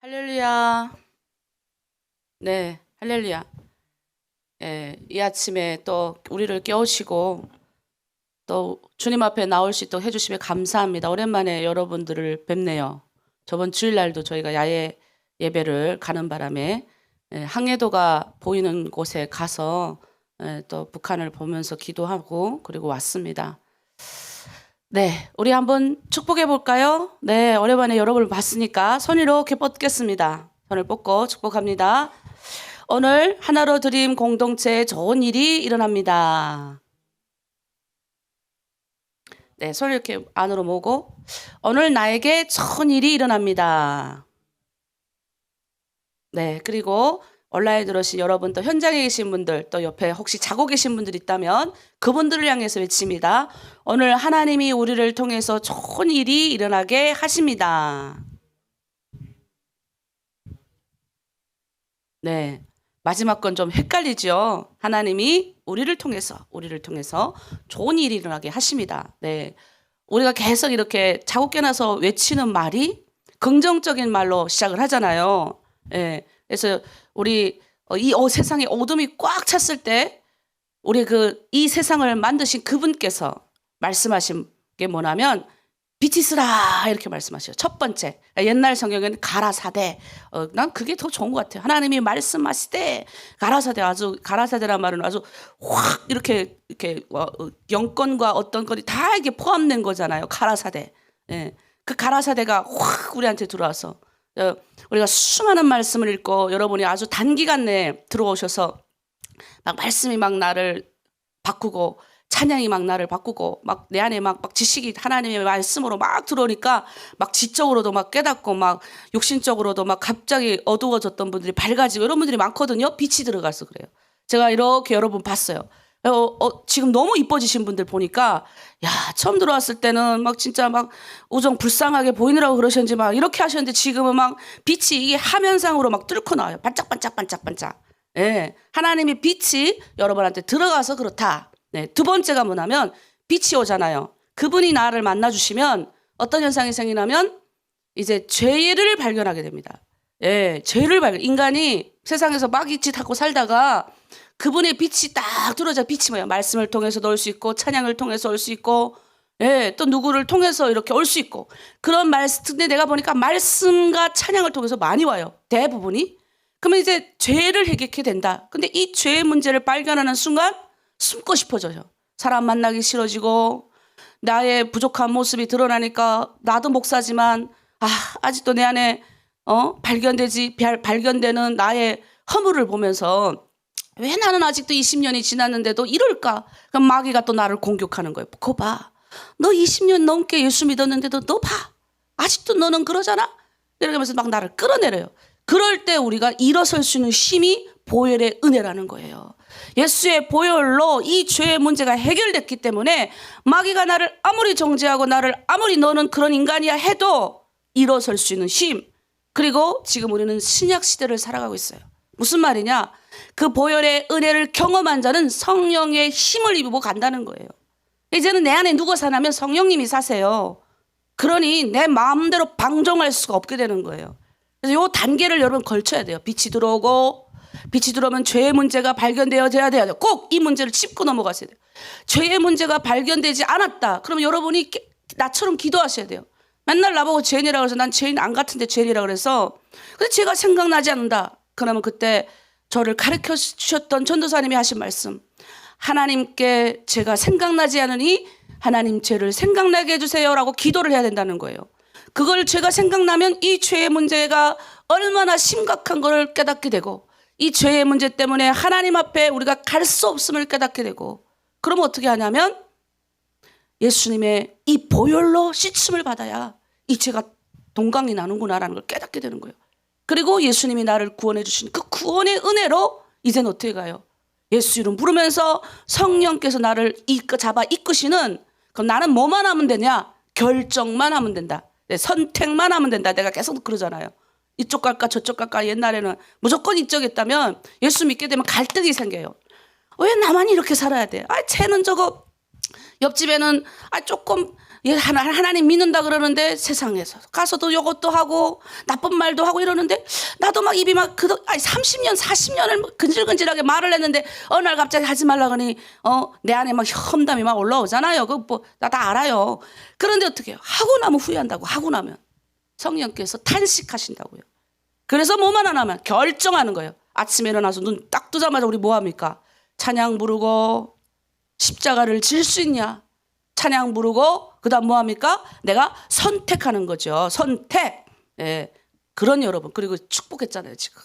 할렐루야. 네, 할렐루야. 예, 이 아침에 또 우리를 깨우시고 또 주님 앞에 나올 수 있도록 해주시면 감사합니다. 오랜만에 여러분들을 뵙네요. 저번 주일날도 저희가 야외 예배를 가는 바람에 항해도가 보이는 곳에 가서 또 북한을 보면서 기도하고 그리고 왔습니다. 네, 우리 한번 축복해 볼까요? 네, 오랜만에 여러분을 봤으니까 손 이렇게 뻗겠습니다. 손을 뻗고 축복합니다. 오늘 하나로 드림 공동체에 좋은 일이 일어납니다. 네, 손을 이렇게 안으로 모으고 오늘 나에게 좋은 일이 일어납니다. 네, 그리고 온라인 들으신 여러분, 또 현장에 계신 분들, 또 옆에 혹시 자고 계신 분들 있다면 그분들을 향해서 외칩니다. 오늘 하나님이 우리를 통해서 좋은 일이 일어나게 하십니다. 네, 마지막 건 좀 헷갈리죠. 하나님이 우리를 통해서 좋은 일이 일어나게 하십니다. 네, 우리가 계속 이렇게 자고 깨어나서 외치는 말이 긍정적인 말로 시작을 하잖아요. 네, 그래서 우리 이 세상에 어둠이 꽉 찼을 때 우리 이 세상을 만드신 그분께서 말씀하신 게 뭐냐면 빛이 있으라 이렇게 말씀하셔요. 첫 번째, 옛날 성경에는 가라사대. 난 그게 더 좋은 것 같아요. 하나님이 말씀하시되 가라사대, 아주 가라사대란 말은 아주 확 이렇게 영권과 어떤 것이 다 이게 포함된 거잖아요. 가라사대. 예. 그 가라사대가 확 우리한테 들어와서 우리가 수많은 말씀을 읽고 여러분이 아주 단기간 내에 들어오셔서 막 말씀이 막 나를 바꾸고 찬양이 막 나를 바꾸고 막 내 안에 막 지식이 하나님의 말씀으로 막 들어오니까 막 지적으로도 막 깨닫고 막 육신적으로도 막 갑자기 어두워졌던 분들이 밝아지고 이런 분들이 많거든요. 빛이 들어가서 그래요. 제가 이렇게 여러분 봤어요. 지금 너무 이뻐지신 분들 보니까 야, 처음 들어왔을 때는 막 진짜 막 우정 불쌍하게 보이느라고 그러셨는지 막 이렇게 하셨는데 지금은 막 빛이 이게 화면상으로 막 뚫고 나와요. 반짝반짝반짝반짝. 예, 하나님의 빛이 여러분한테 들어가서 그렇다. 네, 두 번째가 뭐냐면 빛이 오잖아요. 그분이 나를 만나주시면 어떤 현상이 생기냐면 이제 죄를 발견하게 됩니다. 예, 죄를 발견. 인간이 세상에서 막 이 짓 하고 살다가 그분의 빛이 딱 들어져. 빛이 뭐예요? 말씀을 통해서도 올 수 있고 찬양을 통해서 올 수 있고 예, 또 누구를 통해서 이렇게 올 수 있고 그런 말씀. 근데 내가 보니까 말씀과 찬양을 통해서 많이 와요. 대부분이. 그러면 이제 죄를 해결하게 된다. 근데 이 죄의 문제를 발견하는 순간 숨고 싶어져요. 사람 만나기 싫어지고 나의 부족한 모습이 드러나니까 나도 목사지만 아직도 내 안에 발견되는 나의 허물을 보면서 왜 나는 아직도 20년이 지났는데도 이럴까? 그럼 마귀가 또 나를 공격하는 거예요. 그거 봐. 너 20년 넘게 예수 믿었는데도 너 봐. 아직도 너는 그러잖아? 이러면서 막 나를 끌어내려요. 그럴 때 우리가 일어설 수 있는 힘이 보혈의 은혜라는 거예요. 예수의 보혈로 이 죄의 문제가 해결됐기 때문에 마귀가 나를 아무리 정죄하고 나를 아무리 너는 그런 인간이야 해도 일어설 수 있는 힘. 그리고 지금 우리는 신약 시대를 살아가고 있어요. 무슨 말이냐? 그 보혈의 은혜를 경험한 자는 성령의 힘을 입고 간다는 거예요. 이제는 내 안에 누가 사냐면 성령님이 사세요. 그러니 내 마음대로 방종할 수가 없게 되는 거예요. 그래서 이 단계를 여러분 걸쳐야 돼요. 빛이 들어오고 빛이 들어오면 죄의 문제가 발견되어야 돼요. 꼭 이 문제를 짚고 넘어가셔야 돼요. 죄의 문제가 발견되지 않았다. 그러면 여러분이 나처럼 기도하셔야 돼요. 맨날 나보고 죄인이라고 해서 난 죄인 안 같은데 죄인이라고 그래서 근데 죄가 생각나지 않는다. 그러면 그때 저를 가르쳐 주셨던 전도사님이 하신 말씀. 하나님께 제가 생각나지 않으니 하나님 죄를 생각나게 해주세요라고 기도를 해야 된다는 거예요. 그걸 죄가 생각나면 이 죄의 문제가 얼마나 심각한 걸 깨닫게 되고 이 죄의 문제 때문에 하나님 앞에 우리가 갈 수 없음을 깨닫게 되고 그러면 어떻게 하냐면 예수님의 이 보혈로 씻음을 받아야 이 죄가 동강이 나는구나라는 걸 깨닫게 되는 거예요. 그리고 예수님이 나를 구원해 주신 그 구원의 은혜로 이제는 어떻게 가요? 예수 이름 부르면서 성령께서 나를 잡아 이끄시는 그럼 나는 뭐만 하면 되냐? 결정만 하면 된다. 네, 선택만 하면 된다. 내가 계속 그러잖아요. 이쪽 갈까 저쪽 갈까. 옛날에는 무조건 이쪽에 있다면 예수 믿게 되면 갈등이 생겨요. 왜 나만 이렇게 살아야 돼? 쟤는 저거 옆집에는 조금 하나님 믿는다 그러는데 세상에서 가서도 요것도 하고 나쁜 말도 하고 이러는데 나도 막 입이 막 30년 40년을 근질근질하게 말을 했는데 어느 날 갑자기 하지 말라 그러니 내 안에 막 험담이 막 올라오잖아요. 나 다 알아요. 그런데 어떻게 해요? 하고 나면 후회한다고. 하고 나면 성령께서 탄식하신다고요. 그래서 뭐만 안 하면 결정하는 거예요. 아침에 일어나서 눈 딱 뜨자마자 우리 뭐 합니까? 찬양 부르고 십자가를 질 수 있냐? 찬양 부르고 그다음 뭐 합니까? 내가 선택하는 거죠. 선택. 예. 그런 여러분 그리고 축복했잖아요. 지금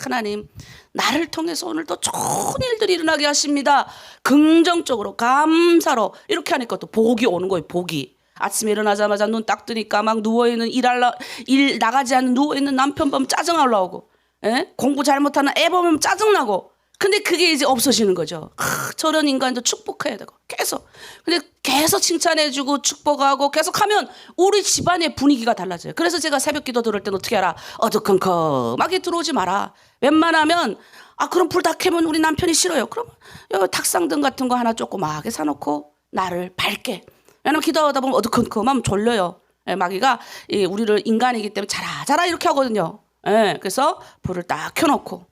하나님 나를 통해서 오늘도 좋은 일들이 일어나게 하십니다. 긍정적으로 감사로 이렇게 하니까 또 복이 오는 거예요. 복이. 아침에 일어나자마자 눈 딱 뜨니까 막 누워있는 일 나가지 않는 누워있는 남편 보면 짜증 올라오고 예? 공부 잘못하는 애 보면 짜증나고 근데 그게 이제 없어지는 거죠. 저런 인간도 축복해야 되고 계속. 근데 계속 칭찬해주고 축복하고 계속하면 우리 집안의 분위기가 달라져요. 그래서 제가 새벽 기도 들을 때는 어떻게 알아? 어두컴컴하게 들어오지 마라. 웬만하면 그럼 불 다 켜면 우리 남편이 싫어요. 그러면 여기 탁상등 같은 거 하나 조그맣게 사놓고 나를 밝게. 왜냐면 기도하다 보면 어두컴컴하면 졸려요. 예, 마귀가 우리를 인간이기 때문에 자라 이렇게 하거든요. 예, 그래서 불을 딱 켜놓고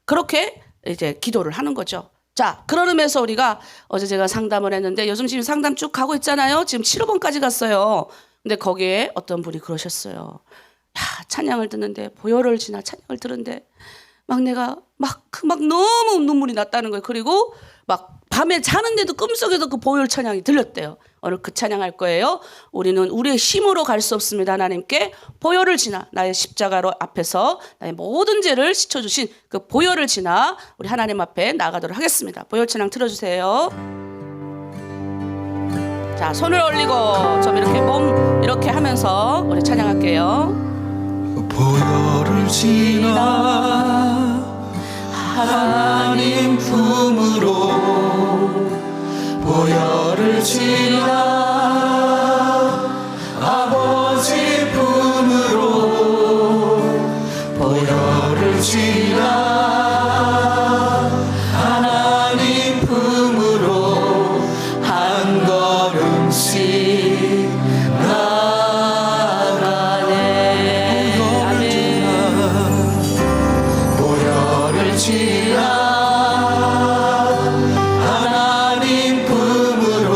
그렇게 이제 기도를 하는 거죠. 자, 그런 의미에서 우리가 어제 제가 상담을 했는데 요즘 지금 상담 쭉 가고 있잖아요. 지금 7호번까지 갔어요. 근데 거기에 어떤 분이 그러셨어요. 야, 찬양을 듣는데 보혈을 지나 찬양을 들은데 막 내가 막 너무 눈물이 났다는 거예요. 그리고 막 밤에 자는데도 꿈속에도 그 보혈 찬양이 들렸대요. 오늘 그 찬양할 거예요. 우리는 우리의 힘으로 갈 수 없습니다. 하나님께 보혈을 지나 나의 십자가로 앞에서 나의 모든 죄를 씻어주신 그 보혈을 지나 우리 하나님 앞에 나가도록 하겠습니다. 보혈 찬양 틀어주세요. 자, 손을 올리고 좀 이렇게 몸 이렇게 하면서 우리 찬양할게요. 보혈을 지나 하나님 품으로 보혈을 지나 아버지 품으로 보혈을 지나 하나님 품으로 한 걸음씩 나가네. 보혈을 지나 하나님 품으로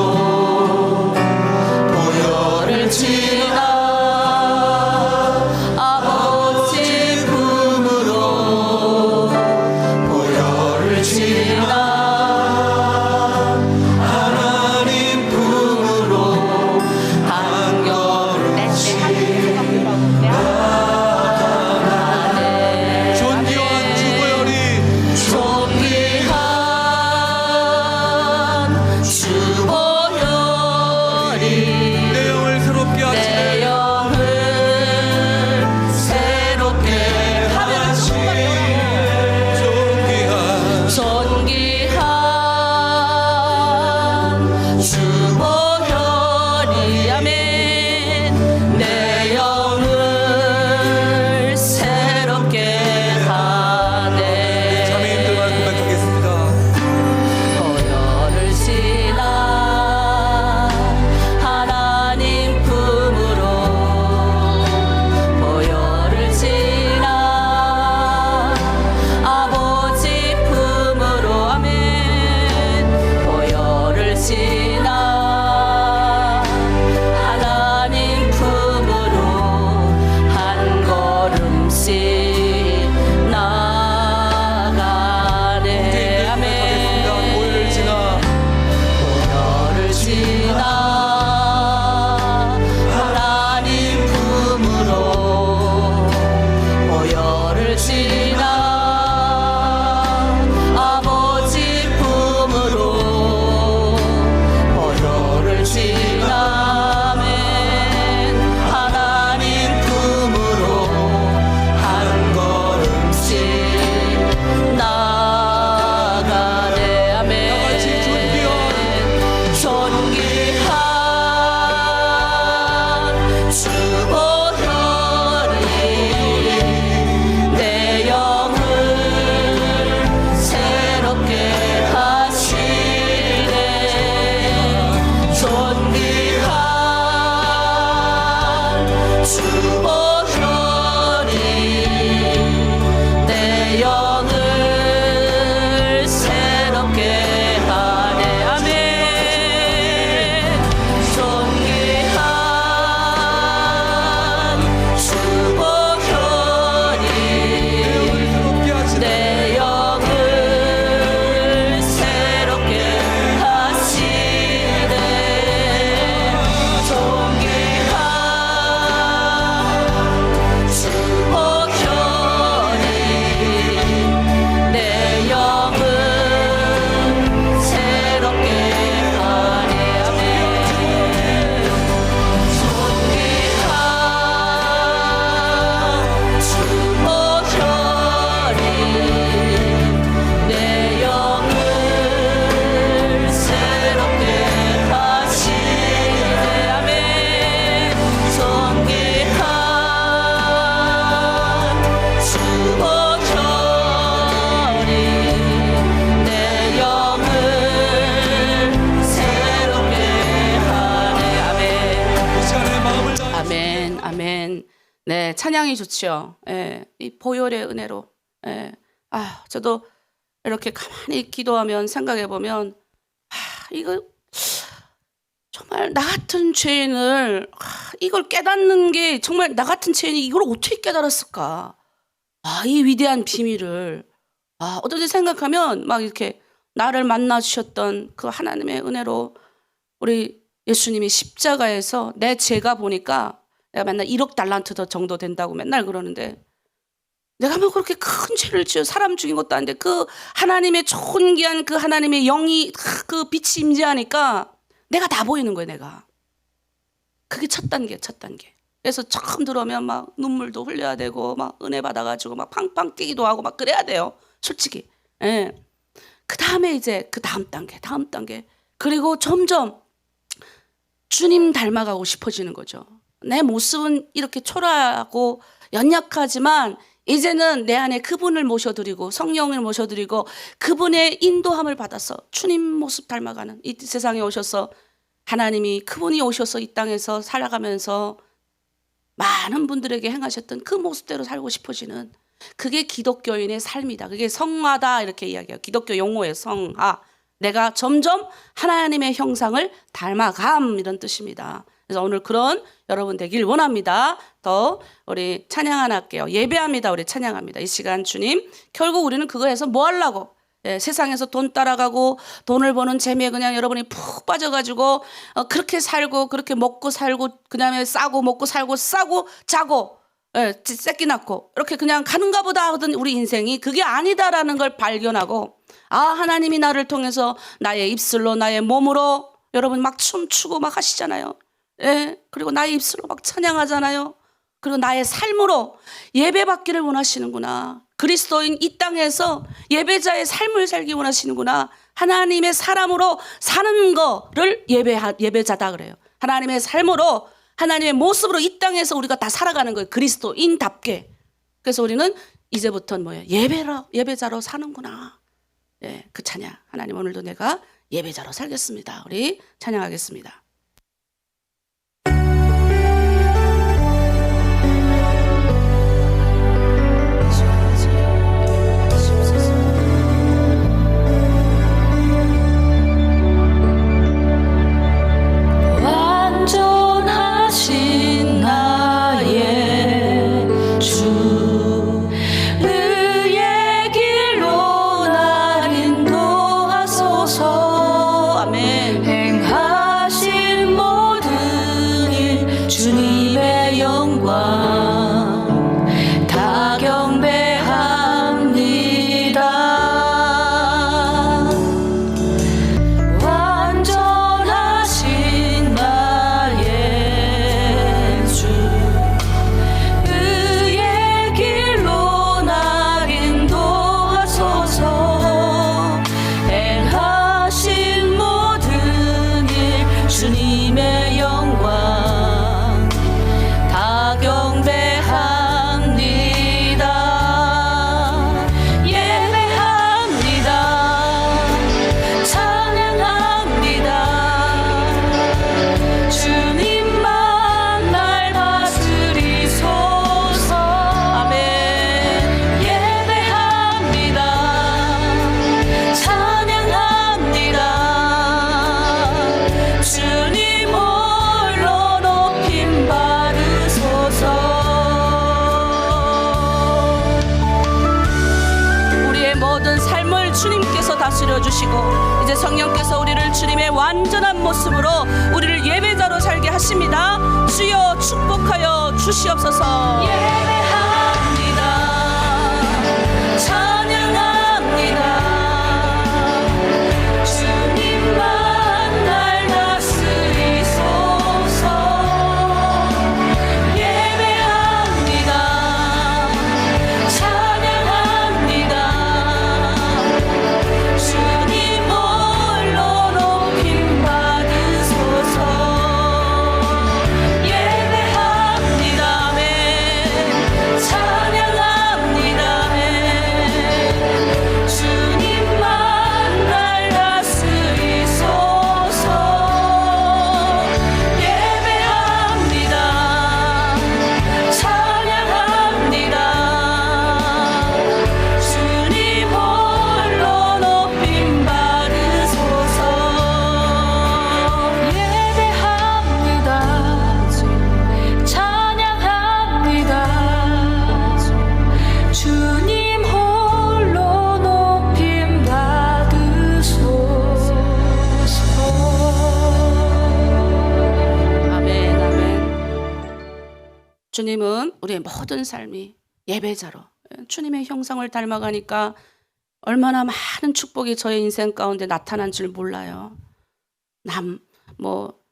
네, 찬양이 좋지요. 예, 이 보혈의 은혜로. 예, 저도 이렇게 가만히 기도하면 생각해 보면, 이거 정말 나 같은 죄인을 이걸 깨닫는 게 정말 나 같은 죄인이 이걸 어떻게 깨달았을까? 이 위대한 비밀을 어떨 때 생각하면 막 이렇게 나를 만나 주셨던 그 하나님의 은혜로 우리 예수님이 십자가에서 내 죄가 보니까 내가 맨날 1억 달란트 정도 된다고 맨날 그러는데 내가 뭐 그렇게 큰 죄를 지어 사람 죽인 것도 아닌데 그 하나님의 존귀한 그 하나님의 영이 그 빛이 임재하니까 내가 다 보이는 거예요. 내가 그게 첫 단계. 그래서 처음 들어오면 막 눈물도 흘려야 되고 막 은혜 받아가지고 막 팡팡 뛰기도 하고 막 그래야 돼요. 솔직히. 예. 그 다음에 이제 그 다음 단계. 그리고 점점 주님 닮아가고 싶어지는 거죠. 내 모습은 이렇게 초라하고 연약하지만 이제는 내 안에 그분을 모셔드리고 성령을 모셔드리고 그분의 인도함을 받아서 주님 모습 닮아가는 이 세상에 오셔서 하나님이 그분이 오셔서 이 땅에서 살아가면서 많은 분들에게 행하셨던 그 모습대로 살고 싶어지는 그게 기독교인의 삶이다. 그게 성화다 이렇게 이야기해요. 기독교 용어의 성화. 내가 점점 하나님의 형상을 닮아감 이런 뜻입니다. 그래서 오늘 그런 여러분 되길 원합니다. 더 우리 찬양 하나 할게요. 예배합니다. 우리 찬양합니다. 이 시간 주님 결국 우리는 그거에서 뭐 하려고 세상에서 돈 따라가고 돈을 버는 재미에 그냥 여러분이 푹 빠져가지고 그렇게 살고 그렇게 먹고 살고 그다음에 싸고 먹고 살고 싸고 자고 새끼 낳고 이렇게 그냥 가는가 보다 하던 우리 인생이 그게 아니다라는 걸 발견하고 하나님이 나를 통해서 나의 입술로 나의 몸으로 여러분 막 춤추고 막 하시잖아요. 그리고 나의 입술로 막 찬양하잖아요. 그리고 나의 삶으로 예배받기를 원하시는구나. 그리스도인 이 땅에서 예배자의 삶을 살기 원하시는구나. 하나님의 사람으로 사는 거를 예배자다 그래요. 하나님의 삶으로 하나님의 모습으로 이 땅에서 우리가 다 살아가는 거예요. 그리스도인답게. 그래서 우리는 이제부터는 뭐예요? 예배자로 사는구나. 그 찬양. 하나님 오늘도 내가 예배자로 살겠습니다. 우리 찬양하겠습니다. 완전하신 나의 주 의의 길로 날 인도하소서. 아멘. 행하신 모든 일 주님의 영광 다 경배합니다. 완전하신 나의 주 의의 길로 날 인도하소서. 행하신 모든 일 주님의 영광 다 경배합니다. 예배합니다. 찬양합니다. 주님만 날 다스리소서. 아멘. 예배합니다. 찬양합니다. 주님 홀로 높임 받으소서. 우리의 모든 삶을 주님께서 다스려 주시고 이제 성령께서 우리를 주님의 완전한 모습으로 우리를 예배자로 살게 하십니다. 주여 축복하여 주시옵소서. 예배합니다. 찬양합니다. 주님만 날 다스리소서. 예배합니다. 찬양합니다. 주님 홀로 높임 받으소서. 예배합니다. 아멘. 주님은 우리의 모든 삶이 예배자로 주님의 형상을 닮아가니까 얼마나 많은 축복이 저의 인생 가운데 나타난 줄 몰라요.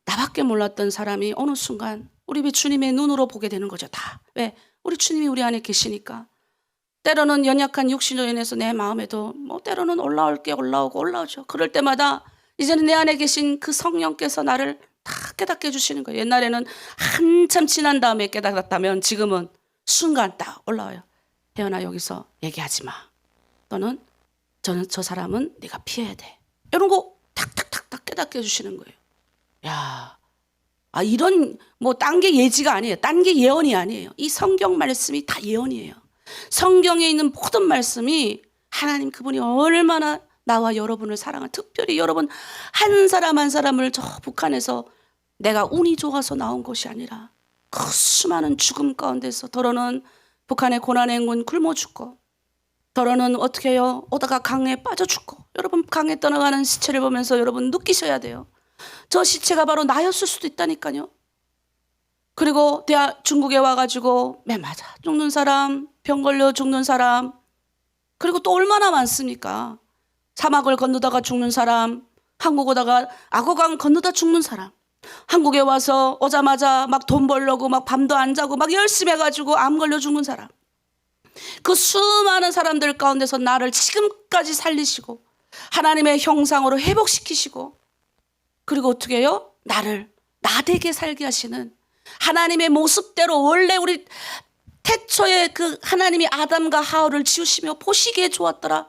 나밖에 몰랐던 사람이 어느 순간 우리 왜 주님의 눈으로 보게 되는 거죠. 다. 왜? 우리 주님이 우리 안에 계시니까. 때로는 연약한 육신으로 인해서 내 마음에도 때로는 올라올 게 올라오죠. 그럴 때마다 이제는 내 안에 계신 그 성령께서 나를 다 깨닫게 해주시는 거예요. 옛날에는 한참 지난 다음에 깨닫았다면 지금은 순간 딱 올라와요. 혜연아, 여기서 얘기하지 마. 또는 저 사람은 네가 피해야 돼. 이런 거 탁탁탁탁 깨닫게 해주시는 거예요. 야, 이런 딴 게 예지가 아니에요. 딴 게 예언이 아니에요. 이 성경 말씀이 다 예언이에요. 성경에 있는 모든 말씀이 하나님 그분이 얼마나 나와 여러분을 사랑한, 특별히 여러분 한 사람 한 사람을 저 북한에서 내가 운이 좋아서 나온 것이 아니라 그 수많은 죽음 가운데서 더러는 북한의 고난의 행군 굶어 죽고, 더러는 어떻게 해요? 오다가 강에 빠져 죽고. 여러분 강에 떠나가는 시체를 보면서 여러분 느끼셔야 돼요. 저 시체가 바로 나였을 수도 있다니까요. 그리고 중국에 와가지고 매 맞아 죽는 사람, 병 걸려 죽는 사람, 그리고 또 얼마나 많습니까? 사막을 건너다가 죽는 사람, 한국 오다가 악어강 건너다 죽는 사람, 한국에 와서 오자마자 막 돈 벌려고 막 밤도 안 자고 막 열심히 해가지고 암 걸려 죽는 사람. 그 수많은 사람들 가운데서 나를 지금까지 살리시고 하나님의 형상으로 회복시키시고, 그리고 어떻게 해요? 나를 나되게 살게 하시는 하나님의 모습대로, 원래 우리 태초에 그 하나님이 아담과 하와를 지으시며 보시기에 좋았더라.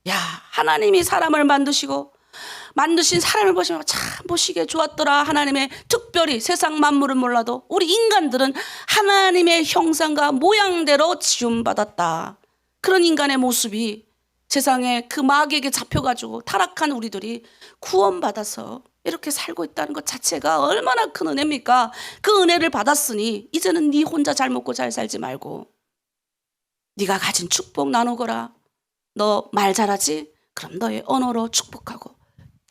야, 하나님이 사람을 만드신 사람을 보시면 참 보시기에 좋았더라. 하나님의 특별히 세상 만물은 몰라도 우리 인간들은 하나님의 형상과 모양대로 지음받았다. 그런 인간의 모습이 세상에 그 마귀에게 잡혀가지고 타락한 우리들이 구원받아서 이렇게 살고 있다는 것 자체가 얼마나 큰 은혜입니까? 그 은혜를 받았으니 이제는 네 혼자 잘 먹고 잘 살지 말고 네가 가진 축복 나누거라. 너 말 잘하지? 그럼 너의 언어로 축복하고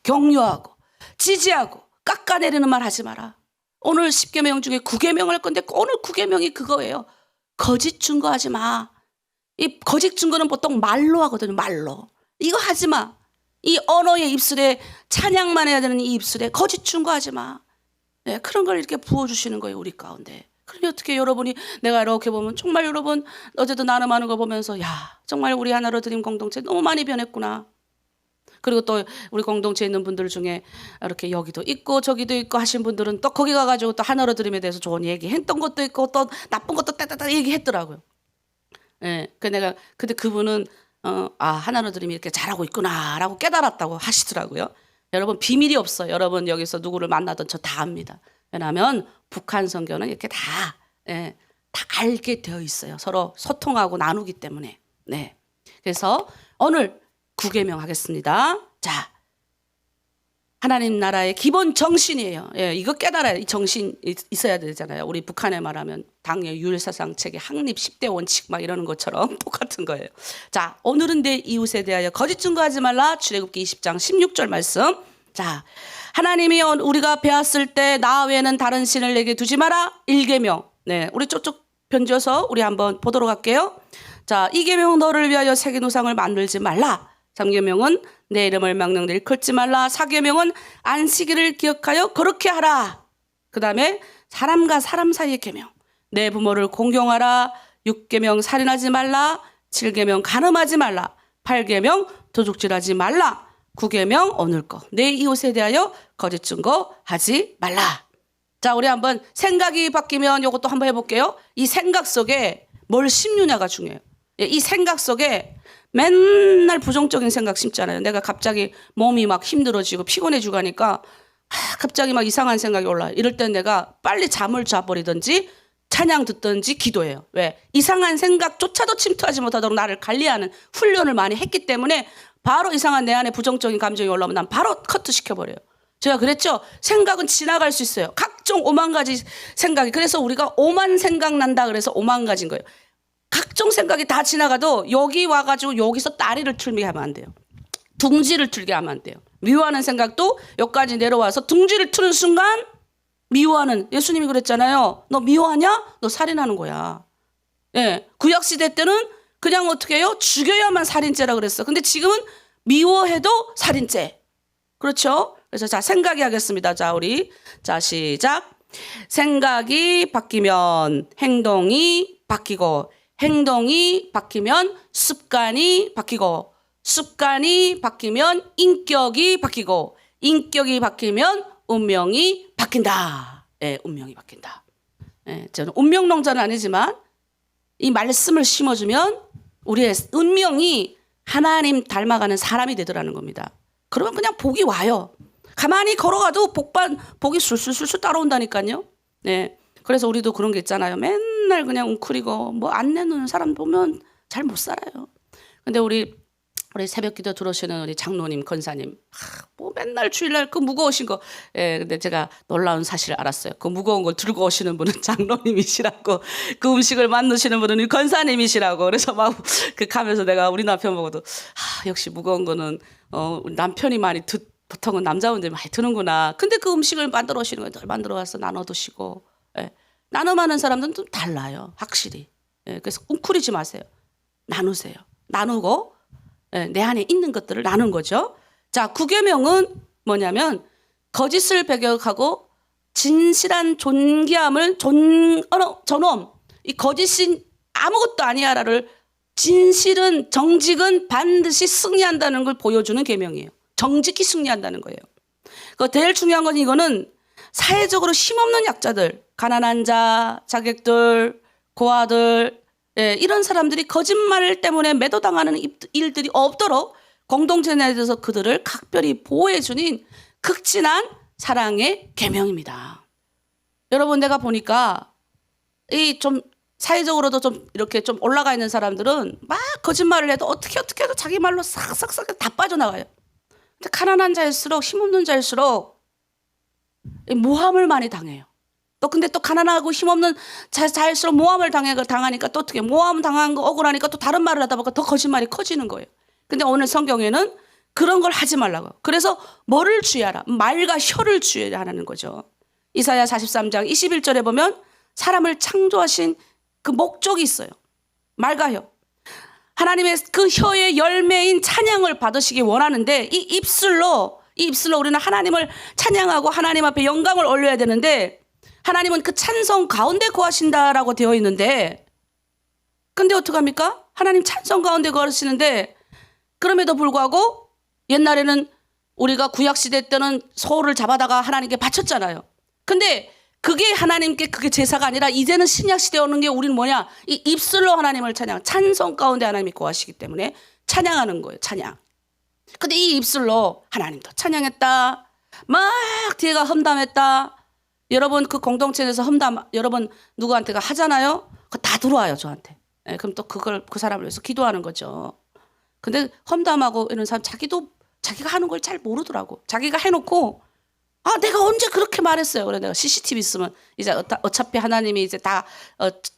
격려하고 지지하고 깎아내리는 말 하지 마라. 오늘 10계명 중에 9계명 할 건데 오늘 9계명이 그거예요. 거짓 증거하지 마. 이 거짓 증거는 보통 말로 하거든요. 말로. 이거 하지 마. 이 언어의 입술에 찬양만 해야 되는 이 입술에 거짓 증거하지 마. 네, 그런 걸 이렇게 부어주시는 거예요, 우리 가운데. 그러니 어떻게 여러분이, 내가 이렇게 보면 정말 여러분 어제도 나눔하는 거 보면서 야, 정말 우리 하나로 드림 공동체 너무 많이 변했구나. 그리고 또 우리 공동체에 있는 분들 중에 이렇게 여기도 있고 저기도 있고 하신 분들은 또 거기 가가지고 또 하나로 드림에 대해서 좋은 얘기 했던 것도 있고 또 나쁜 것도 따따따 얘기했더라고요. 예, 근데 그분은 하나로 드림이 이렇게 잘하고 있구나라고 깨달았다고 하시더라고요. 여러분 비밀이 없어요. 여러분 여기서 누구를 만나든 저 다 압니다. 왜냐하면 북한 선교는 이렇게 다 알게 되어 있어요. 서로 소통하고 나누기 때문에. 네. 그래서 오늘 9계명 하겠습니다. 자, 하나님 나라의 기본 정신이에요. 예, 이거 깨달아야 이 정신 있어야 되잖아요. 우리 북한에 말하면 당의 율사상 체계 확립 10대 원칙 막 이러는 것처럼 똑같은 거예요. 자, 오늘은 내 이웃에 대하여 거짓 증거하지 말라. 출애굽기 20장 16절 말씀. 자, 하나님이 우리가 배웠을 때 나 외에는 다른 신을 내게 두지 마라. 1계명. 네, 우리 쪽쪽 변져서 우리 한번 보도록 할게요. 자, 2계명 너를 위하여 새긴 우상을 만들지 말라. 3계명은 내 이름을 망령되이 일컬지 말라. 4계명은 안식일을 기억하여 거룩히 하라. 그 다음에 사람과 사람 사이의 계명. 내 부모를 공경하라. 6계명 살인하지 말라. 7계명 간음하지 말라. 8계명 도둑질하지 말라. 9계명 오늘 거. 내 이웃에 대하여 거짓 증거하지 말라. 자, 우리 한번 생각이 바뀌면 이것도 한번 해볼게요. 이 생각 속에 뭘 심느냐가 중요해요. 이 생각 속에 맨날 부정적인 생각 심잖아요. 내가 갑자기 몸이 막 힘들어지고 피곤해지고 하니까 갑자기 막 이상한 생각이 올라요. 이럴 땐 내가 빨리 잠을 자버리든지 찬양 듣든지 기도해요. 왜? 이상한 생각조차도 침투하지 못하도록 나를 관리하는 훈련을 많이 했기 때문에 바로 이상한 내 안에 부정적인 감정이 올라오면 난 바로 커트 시켜버려요. 제가 그랬죠. 생각은 지나갈 수 있어요. 각종 5만 가지 생각이. 그래서 우리가 5만 생각 난다 그래서 5만 가지인 거예요. 각종 생각이 다 지나가도 여기 와가지고 여기서 다리를 틀게 하면 안 돼요. 둥지를 틀게 하면 안 돼요. 미워하는 생각도 여기까지 내려와서 둥지를 트는 순간 미워하는, 예수님이 그랬잖아요. 너 미워하냐? 너 살인하는 거야. 예, 구약시대 때는 그냥 어떻게 해요? 죽여야만 살인죄라 그랬어. 근데 지금은 미워해도 살인죄. 그렇죠? 그래서 자, 생각이 하겠습니다. 자, 우리. 자, 시작. 생각이 바뀌면 행동이 바뀌고, 행동이 바뀌면 습관이 바뀌고, 습관이 바뀌면 인격이 바뀌고, 인격이 바뀌면 운명이 바뀐다. 예, 운명이 바뀐다. 예, 저는 운명론자는 아니지만 이 말씀을 심어주면 우리의 운명이 하나님 닮아가는 사람이 되더라는 겁니다. 그러면 그냥 복이 와요. 가만히 걸어가도 복이 술술술술 따라온다니까요. 네. 그래서 우리도 그런 게 있잖아요. 맨날 그냥 웅크리고 뭐 안 내놓는 사람 보면 잘 못 살아요. 근데 우리 새벽 기도 들어오시는 우리 장로님, 권사님, 뭐 맨날 주일날 그 무거우신 거, 예, 근데 제가 놀라운 사실을 알았어요. 그 무거운 걸 들고 오시는 분은 장로님이시라고, 그 음식을 만드시는 분은 권사님이시라고. 그래서 막 그 가면서 내가 우리 남편 보고도, 역시 무거운 거는, 우리 남편이 많이 보통은 남자분들이 많이 드는구나. 근데 그 음식을 만들어 오시는 걸 늘 만들어 와서 나눠 드시고, 예. 나눔하는 사람들은 좀 달라요. 확실히. 예, 그래서 웅크리지 마세요. 나누세요. 나누고, 예, 내 안에 있는 것들을 나눈 거죠. 자, 9계명은 뭐냐면 거짓을 배격하고 진실한 존귀함을 전엄, 이 거짓이 아무것도 아니야라를 진실은 정직은 반드시 승리한다는 걸 보여주는 계명이에요. 정직히 승리한다는 거예요. 제일 중요한 건 이거는 사회적으로 힘없는 약자들, 가난한 자, 자객들, 고아들, 예, 이런 사람들이 거짓말 때문에 매도당하는 일들이 없도록 공동체 내에서 그들을 각별히 보호해주는 극진한 사랑의 계명입니다. 여러분, 내가 보니까 이 좀 사회적으로도 좀 이렇게 좀 올라가 있는 사람들은 막 거짓말을 해도 어떻게 해도 자기 말로 싹싹싹 다 빠져나가요. 근데 가난한 자일수록, 힘없는 자일수록 모함을 많이 당해요. 근데 또 가난하고 힘없는 자일수록 모함을 당하니까 또 어떻게 모함 당한 거 억울하니까 또 다른 말을 하다 보니까 더 거짓말이 커지는 거예요. 근데 오늘 성경에는 그런 걸 하지 말라고. 그래서 뭐를 주의하라? 말과 혀를 주의하라는 거죠. 이사야 43장 21절에 보면 사람을 창조하신 그 목적이 있어요. 말과 혀. 하나님의 그 혀의 열매인 찬양을 받으시기 원하는데 이 입술로 우리는 하나님을 찬양하고 하나님 앞에 영광을 올려야 되는데 하나님은 그 찬송 가운데 거하신다라고 되어 있는데 근데 어떡합니까? 하나님 찬송 가운데 거하시는데 그럼에도 불구하고 옛날에는 우리가 구약시대 때는 소를 잡아다가 하나님께 바쳤잖아요. 근데 그게 하나님께 그게 제사가 아니라 이제는 신약시대에 오는 게 우리는 뭐냐? 이 입술로 하나님을 찬송 가운데 하나님이 거하시기 때문에 찬양하는 거예요. 찬양. 근데 이 입술로 하나님도 찬양했다. 막 뒤에가 험담했다. 여러분 그 공동체에서 험담 여러분 누구한테가 하잖아요. 그거 다 들어와요 저한테. 네, 그럼 또 그걸 그 사람을 위해서 기도하는 거죠. 근데 험담하고 이런 사람 자기가 하는 걸 잘 모르더라고. 자기가 해놓고 내가 언제 그렇게 말했어요. 그래 내가 CCTV 있으면 이제 어차피 하나님이 이제 다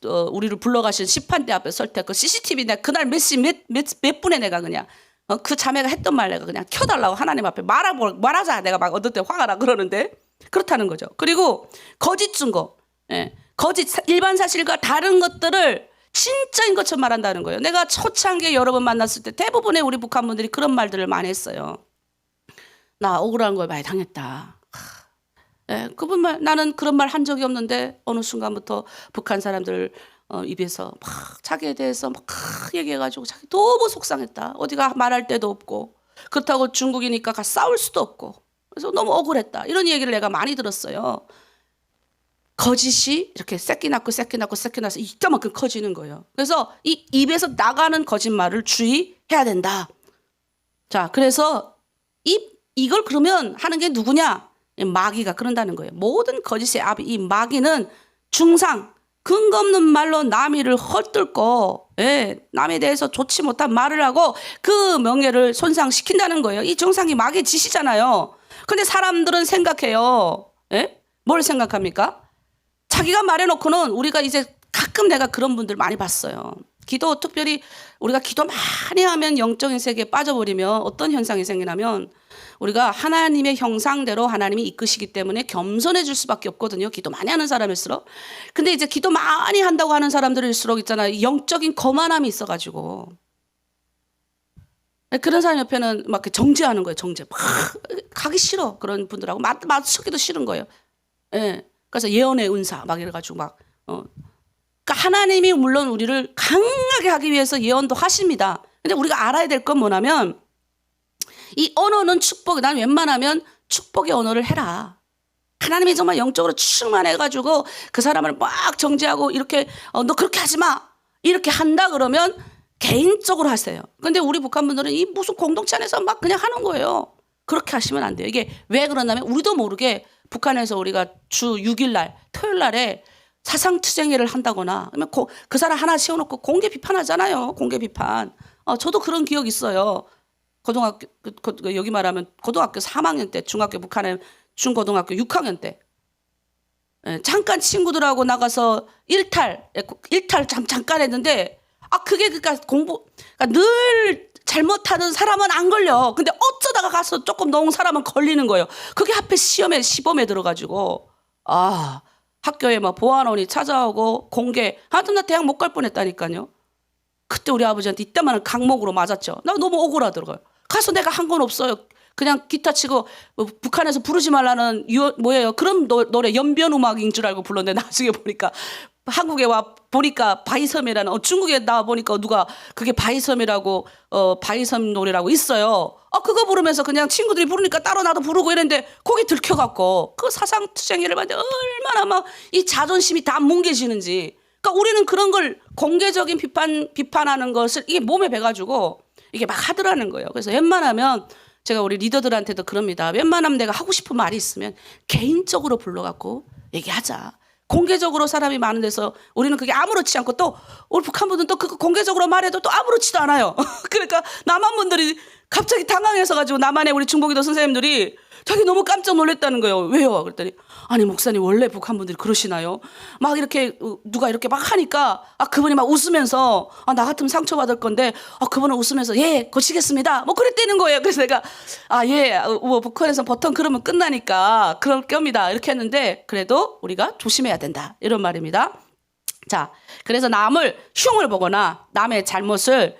우리를 불러가신 심판대 앞에 설 때 그 CCTV 내가 그날 몇 분에 내가 그냥 그 자매가 했던 말 내가 그냥 켜달라고 하나님 앞에 말하자. 내가 막 어떨 때 화가 나 그러는데 그렇다는 거죠. 그리고 거짓 증거, 거짓 일반 사실과 다른 것들을 진짜인 것처럼 말한다는 거예요. 내가 초창기에 여러 번 만났을 때 대부분의 우리 북한 분들이 그런 말들을 많이 했어요. 나 억울한 걸 많이 당했다. 그분 말 나는 그런 말 한 적이 없는데 어느 순간부터 북한 사람들 입에서 막 자기에 대해서 막 얘기해가지고 자기 너무 속상했다. 어디가 말할 데도 없고 그렇다고 중국이니까 싸울 수도 없고 그래서 너무 억울했다. 이런 얘기를 내가 많이 들었어요. 거짓이 이렇게 새끼 낳고 이따만큼 커지는 거예요. 그래서 이 입에서 나가는 거짓말을 주의해야 된다. 자, 그래서 이걸 그러면 하는 게 누구냐? 마귀가 그런다는 거예요. 모든 거짓의 아비 이 마귀는 중상 근거 없는 말로 남이를 헛들고 남에 대해서 좋지 못한 말을 하고 그 명예를 손상시킨다는 거예요. 이 중상이 마귀의 짓이잖아요. 근데 사람들은 생각해요. 뭘 생각합니까? 자기가 말해놓고는 우리가 이제 가끔 내가 그런 분들 많이 봤어요. 기도 특별히 우리가 기도 많이 하면 영적인 세계에 빠져버리면 어떤 현상이 생기냐면 우리가 하나님의 형상대로 하나님이 이끄시기 때문에 겸손해질 수밖에 없거든요. 기도 많이 하는 사람일수록. 근데 이제 기도 많이 한다고 하는 사람들일수록 있잖아요. 영적인 거만함이 있어가지고 그런 사람 옆에는 막 이렇게 정죄하는 거예요. 정죄. 막 가기 싫어. 그런 분들하고 맞추기도 싫은 거예요. 예. 그래서 예언의 은사 막 이래가지고 막 그러니까 하나님이 물론 우리를 강하게 하기 위해서 예언도 하십니다. 근데 우리가 알아야 될 건 뭐냐면 이 언어는 축복. 난 웬만하면 축복의 언어를 해라. 하나님이 정말 영적으로 충만해가지고 그 사람을 막 정죄하고 이렇게 너 그렇게 하지 마. 이렇게 한다 그러면 개인적으로 하세요. 근데 우리 북한 분들은 이 무슨 공동체 안에서 막 그냥 하는 거예요. 그렇게 하시면 안 돼요. 이게 왜 그러냐면 우리도 모르게 북한에서 우리가 주 6일 날 토요일 날에 사상투쟁회를 한다거나 그러면 그 사람 하나 세워놓고 공개 비판하잖아요. 공개 비판. 저도 그런 기억 있어요. 고등학교 여기 말하면 고등학교 3학년 때 중학교 북한에 중고등학교 6학년 때 잠깐 친구들하고 나가서 일탈 잠깐 했는데 그게 그러니까 그러니까 늘 잘못하는 사람은 안 걸려. 근데 어쩌다가 가서 조금 넘은 사람은 걸리는 거예요. 그게 하필 시범에 들어가지고 학교에 막 보안원이 찾아오고 공개. 하여튼 나 대학 못 갈 뻔했다니까요. 그때 우리 아버지한테 이때만은 강목으로 맞았죠. 나 너무 억울하더라고요. 가서 내가 한 건 없어요. 그냥 기타 치고 북한에서 부르지 말라는 뭐예요? 그런 노래 연변음악인 줄 알고 불렀는데 나중에 보니까 한국에 와 보니까 바이섬이라는 중국에 나와 보니까 누가 그게 바이섬이라고 바이섬 노래라고 있어요. 그거 부르면서 그냥 친구들이 부르니까 따로 나도 부르고 이랬는데 거기 들켜갖고 그 사상투쟁회를 봤는데 얼마나 막 이 자존심이 다 뭉개지는지. 그러니까 우리는 그런 걸 공개적인 비판하는 것을 이게 몸에 배가지고 이게 막 하더라는 거예요. 그래서 웬만하면 제가 우리 리더들한테도 그럽니다. 웬만하면 내가 하고 싶은 말이 있으면 개인적으로 불러갖고 얘기하자. 공개적으로 사람이 많은 데서 우리는 그게 아무렇지 않고 또 우리 북한 분들은 또 그거 공개적으로 말해도 또 아무렇지도 않아요. 그러니까 남한 분들이 갑자기 당황해서 가지고 남한의 우리 중보기도 선생님들이 자기 너무 깜짝 놀랐다는 거예요. 왜요? 그랬더니 아니 목사님 원래 북한 분들이 그러시나요? 막 이렇게 누가 이렇게 막 하니까 그분이 막 웃으면서 나 같으면 상처받을 건데 그분은 웃으면서 예 고치겠습니다. 뭐 그랬다는 거예요. 그래서 내가 뭐 북한에서 보통 그러면 끝나니까 그럴 겁니다. 이렇게 했는데 그래도 우리가 조심해야 된다. 이런 말입니다. 자, 그래서 남을 흉을 보거나 남의 잘못을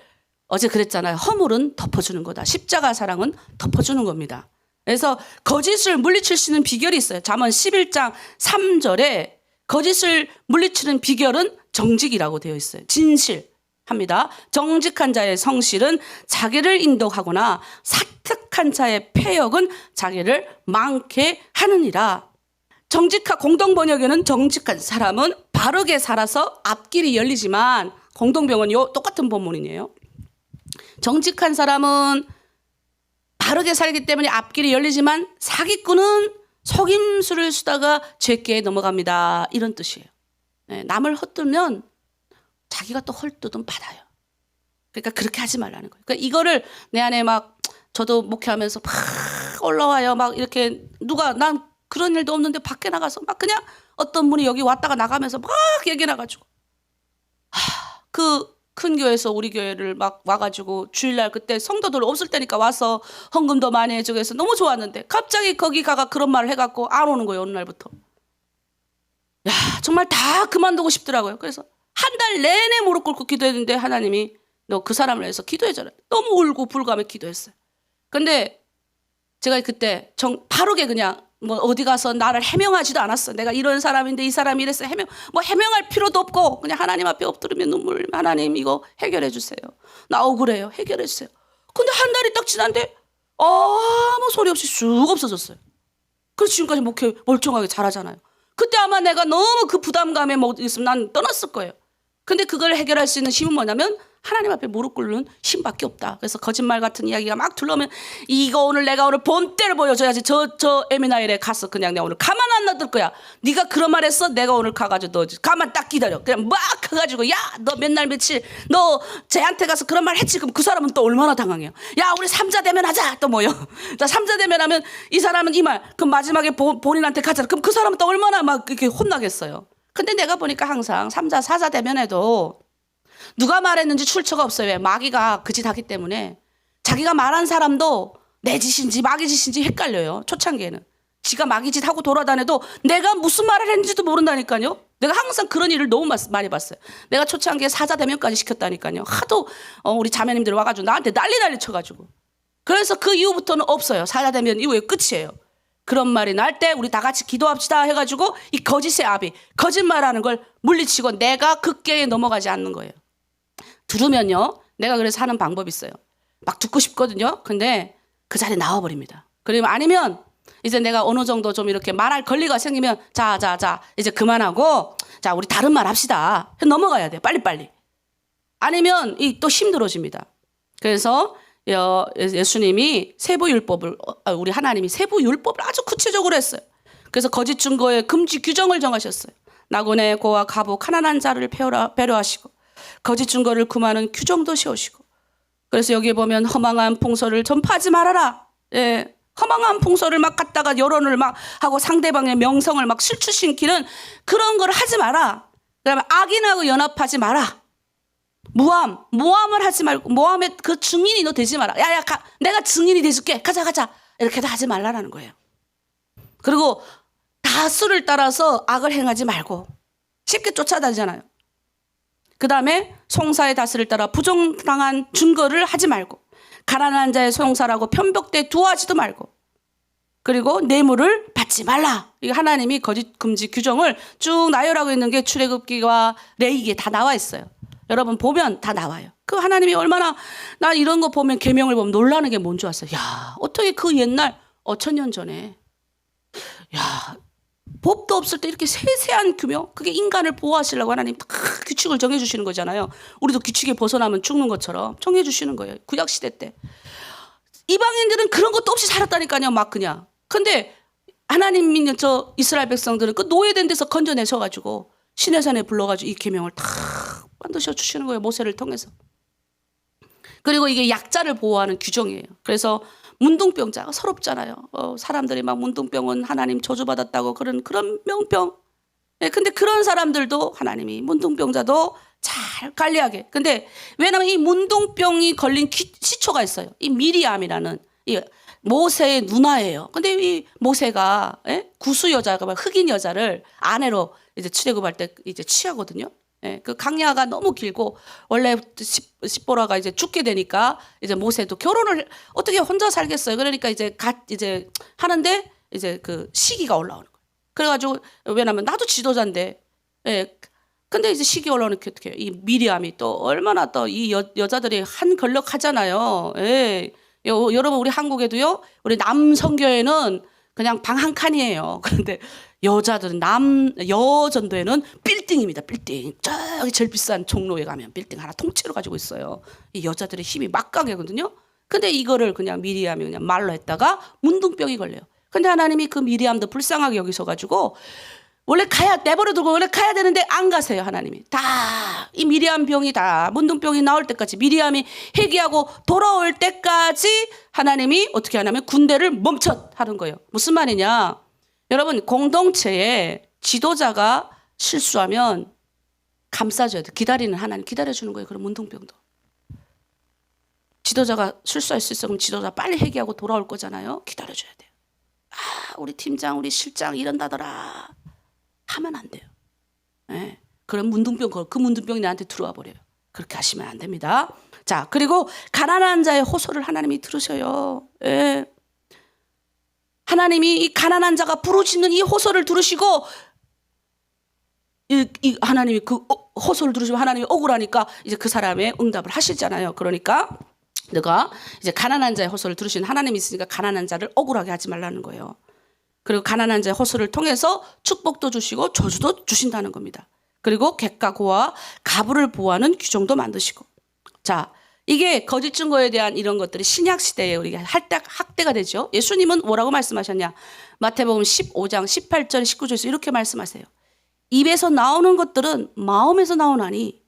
어제 그랬잖아요. 허물은 덮어주는 거다. 십자가 사랑은 덮어주는 겁니다. 그래서 거짓을 물리칠 수 있는 비결이 있어요. 잠언 11장 3절에 거짓을 물리치는 비결은 정직이라고 되어 있어요. 진실합니다. 정직한 자의 성실은 자기를 인도하거나 사특한 자의 패역은 자기를 많게 하느니라. 정직한 공동번역에는 정직한 사람은 바르게 살아서 앞길이 열리지만 공동병은 똑같은 본문이에요. 정직한 사람은 바르게 살기 때문에 앞길이 열리지만 사기꾼은 속임수를 쓰다가 죄께에 넘어갑니다. 이런 뜻이에요. 남을 헛들면 자기가 또 헐뜯음 받아요. 그러니까 그렇게 하지 말라는 거예요. 그러니까 이거를 내 안에 막 저도 목회하면서 막 올라와요. 막 이렇게 난 그런 일도 없는데 밖에 나가서 막 그냥 어떤 분이 여기 왔다가 나가면서 막 얘기 나가지고 그 큰 교회에서 우리 교회를 막 와가지고 주일날 그때 성도들 없을 때니까 와서 헌금도 많이 해주고 해서 너무 좋았는데 갑자기 거기 가가 그런 말을 해갖고 안 오는 거예요. 어느 날부터. 정말 다 그만두고 싶더라고요. 그래서 한 달 내내 무릎 꿇고 기도했는데 하나님이 너 그 사람을 위해서 기도해줘라. 너무 울고 불가며 기도했어요. 근데 제가 그때 바르게 그냥 뭐 어디 가서 나를 해명하지도 않았어. 내가 이런 사람인데 이 사람이 이랬어. 해명할 필요도 없고 그냥 하나님 앞에 엎드리면 눈물. 하나님 이거 해결해 주세요. 나 억울해요. 해결해 주세요. 근데 한 달이 딱 지났는데 아무 소리 없이 쑥 없어졌어요. 그래서 지금까지 목회 멀쩡하게 잘하잖아요. 그때 아마 내가 너무 그 부담감에 있으면 난 떠났을 거예요. 근데 그걸 해결할 수 있는 힘은 뭐냐면 하나님 앞에 무릎 꿇는 힘밖에 없다. 그래서 거짓말 같은 이야기가 막 들러오면 내가 오늘 본때를 보여줘야지. 저 에미나일에 가서 그냥 내가 오늘 가만 안 놔둘 거야. 네가 그런 말 했어? 내가 오늘 가가지고 너 가만 딱 기다려. 그냥 막 가가지고 너 맨날 며칠 너 쟤한테 가서 그런 말 했지. 그럼 그 사람은 또 얼마나 당황해요. 우리 삼자 대면하자. 또 뭐요? 자, 삼자 대면하면 이 사람은 이 말. 그럼 마지막에 본인한테 가자. 그럼 그 사람은 또 얼마나 막 이렇게 혼나겠어요. 근데 내가 보니까 항상 삼자 사자 대면에도 누가 말했는지 출처가 없어요. 왜? 마귀가 그 짓 하기 때문에 자기가 말한 사람도 내 짓인지 마귀 짓인지 헷갈려요. 초창기에는. 지가 마귀 짓 하고 돌아다녀도 내가 무슨 말을 했는지도 모른다니까요. 내가 항상 그런 일을 너무 많이 봤어요. 내가 초창기에 사자대면까지 시켰다니까요. 하도 우리 자매님들이 와가지고 나한테 난리 쳐가지고. 그래서 그 이후부터는 없어요. 사자대면 이후에 끝이에요. 그런 말이 날 때 우리 다 같이 기도합시다 해가지고 이 거짓의 아비, 거짓말하는 걸 물리치고 내가 극계에 넘어가지 않는 거예요. 들으면요. 내가 그래서 하는 방법이 있어요. 막 듣고 싶거든요. 근데 그 자리에 나와버립니다. 그러면 아니면 이제 내가 어느 정도 좀 이렇게 말할 권리가 생기면 자 이제 그만하고 자 우리 다른 말 합시다. 넘어가야 돼요. 빨리빨리. 아니면 또 힘들어집니다. 그래서 예수님이 세부율법을 우리 하나님이 세부율법을 아주 구체적으로 했어요. 그래서 거짓 증거의 금지 규정을 정하셨어요. 나그네 고아 가부 가난한 자를 배려하시고 거짓 증거를 금하는 규정도 세우시고 그래서 여기에 보면 허망한 풍설을 전파하지 말아라. 예. 허망한 풍설을 막 갖다가 여론을 막 하고 상대방의 명성을 막 실추시키는 그런 걸 하지 마라. 그다음에 악인하고 연합하지 마라. 모함을 하지 말고 모함의 그 증인이 너 되지 마라. 야야 내가 증인이 돼줄게. 가자 이렇게도 하지 말라라는 거예요. 그리고 다수를 따라서 악을 행하지 말고 쉽게 쫓아다니잖아요. 그 다음에 송사의 다스를 따라 부정당한 증거를 하지 말고 가난한 자의 송사라고 편벽대 두하지도 말고 그리고 뇌물을 받지 말라. 이게 하나님이 거짓 금지 규정을 쭉 나열하고 있는 게 출애굽기와 레위기에 다 나와 있어요. 여러분 보면 다 나와요. 그 하나님이 얼마나 나 이런 거 보면 계명을 보면 놀라는 게 뭔 줄 아세요? 야 어떻게 그 옛날 5000년 전에 야 법도 없을 때 이렇게 세세한 규명 그게 인간을 보호하시려고 하나님 다 규칙을 정해주시는 거잖아요. 우리도 규칙에 벗어나면 죽는 것처럼 정해주시는 거예요. 구약시대 때 이방인들은 그런 것도 없이 살았다니까요. 막 그냥. 근데 하나님 믿는 저 이스라엘 백성들은 그 노예된 데서 건져내셔가지고 시내산에 불러가지고 이 계명을 다 만드셔 주시는 거예요. 모세를 통해서. 그리고 이게 약자를 보호하는 규정이에요. 그래서 문둥병자가 서럽잖아요. 사람들이 막 문둥병은 하나님 저주받았다고 그런 명병. 네, 근데 그런 사람들도 하나님이 문둥병자도 잘 관리하게. 근데 왜냐하면 이 문둥병이 걸린 시초가 있어요. 이 미리암이라는 이 모세의 누나예요. 근데 이 모세가 구수 여자가 흑인 여자를 아내로 이제 출애굽할 때 이제 취하거든요. 예, 그 강야가 너무 길고 원래 십보라가 이제 죽게 되니까 이제 모세도 결혼을 어떻게 혼자 살겠어요. 그러니까 이제 이제 하는데 이제 그 시기가 올라오는 거예요. 그래가지고 왜냐면 나도 지도자인데, 예. 근데 이제 시기 올라오는 게 어떻게 해요? 이 미리암이 또 얼마나 또 이 여자들이 한 건력하잖아요. 예. 여러분 우리 한국에도요. 우리 남성교회는 그냥 방 한 칸이에요. 그런데 여자들은 여전도에는 빌딩입니다. 빌딩. 저기 제일 비싼 종로에 가면 빌딩 하나 통째로 가지고 있어요. 이 여자들의 힘이 막강하거든요. 근데 이거를 그냥 미리암이 그냥 말로 했다가 문둥병이 걸려요. 근데 하나님이 그 미리암도 불쌍하게 여기셔가지고 원래 내버려두고 원래 가야 되는데 안 가세요. 하나님이 다 이 미리암 병이 다 문둥병이 나올 때까지 미리암이 회개하고 돌아올 때까지 하나님이 어떻게 하냐면 군대를 멈춰하는 거예요. 무슨 말이냐? 여러분 공동체에 지도자가 실수하면 감싸줘야 돼. 기다리는 하나님 기다려주는 거예요. 그런 문둥병도. 지도자가 실수할 수 있어. 그럼 지도자 빨리 회개하고 돌아올 거잖아요. 기다려줘야 돼요. 우리 팀장 우리 실장 이런다더라 하면 안 돼요. 네. 그럼 그 문둥병이 나한테 들어와 버려요. 그렇게 하시면 안 됩니다. 자, 그리고 가난한 자의 호소를 하나님이 들으셔요. 네. 하나님이 이 가난한 자가 부르짖는 이 호소를 들으시고 이 하나님이 그 호소를 들으시고 하나님이 억울하니까 이제 그 사람의 응답을 하시잖아요. 그러니까 너가 이제 가난한 자의 호소를 들으신 하나님이 있으니까 가난한 자를 억울하게 하지 말라는 거예요. 그리고 가난한 자의 호소를 통해서 축복도 주시고 저주도 주신다는 겁니다. 그리고 객과 고와 가부를 보호하는 규정도 만드시고. 자, 이게 거짓 증거에 대한 이런 것들이 신약 시대에 우리가 학대가 되죠. 예수님은 뭐라고 말씀하셨냐? 마태복음 15장 18절 19절에서 이렇게 말씀하세요. 입에서 나오는 것들은 마음에서 나오나니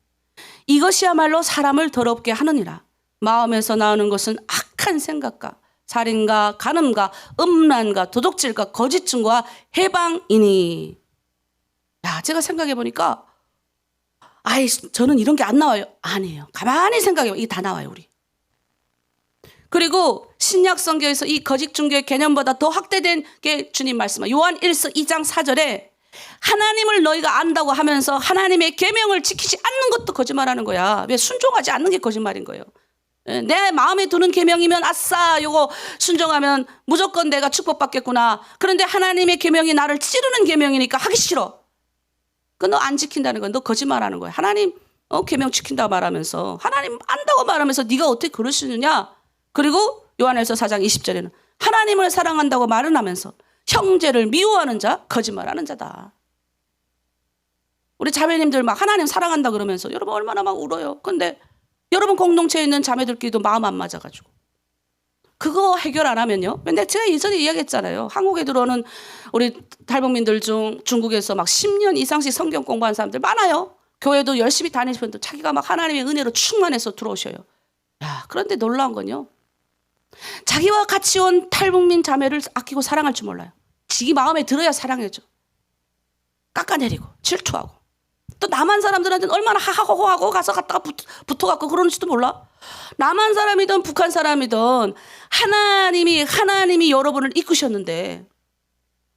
이것이야말로 사람을 더럽게 하느니라. 마음에서 나오는 것은 악한 생각과 살인과 간음과 음란과 도둑질과 거짓 증거와 해방이니. 야, 제가 생각해 보니까 아이, 저는 이런 게 안 나와요. 아니에요. 가만히 생각해요. 이게 다 나와요, 우리. 그리고 신약 성경에서 이 거짓 종교의 개념보다 더 확대된 게 주님 말씀. 요한 1서 2장 4절에 하나님을 너희가 안다고 하면서 하나님의 계명을 지키지 않는 것도 거짓말하는 거야. 왜? 순종하지 않는 게 거짓말인 거예요. 내 마음에 드는 계명이면 아싸 요거 순종하면 무조건 내가 축복받겠구나. 그런데 하나님의 계명이 나를 찌르는 계명이니까 하기 싫어. 그 너 안 지킨다는 건 너 거짓말하는 거야. 하나님 계명 지킨다고 말하면서 하나님 안다고 말하면서 네가 어떻게 그럴 수 있느냐. 그리고 요한일서 4장 20절에는 하나님을 사랑한다고 말은 하면서 형제를 미워하는 자 거짓말하는 자다. 우리 자매님들 막 하나님 사랑한다 그러면서 여러분 얼마나 막 울어요. 근데 여러분 공동체에 있는 자매들끼리도 마음 안 맞아가지고 그거 해결 안 하면요. 근데 제가 예전에 이야기했잖아요. 한국에 들어오는 우리 탈북민들 중 중국에서 막 10년 이상씩 성경 공부한 사람들 많아요. 교회도 열심히 다니시면서 자기가 막 하나님의 은혜로 충만해서 들어오셔요. 야, 그런데 놀라운 건요. 자기와 같이 온 탈북민 자매를 아끼고 사랑할 줄 몰라요. 지기 마음에 들어야 사랑해줘. 깎아내리고 질투하고. 또 남한 사람들한테는 얼마나 하하호호하고 가서 갔다가 붙어갖고 그러는지도 몰라. 남한 사람이든 북한 사람이든 하나님이 여러분을 이끄셨는데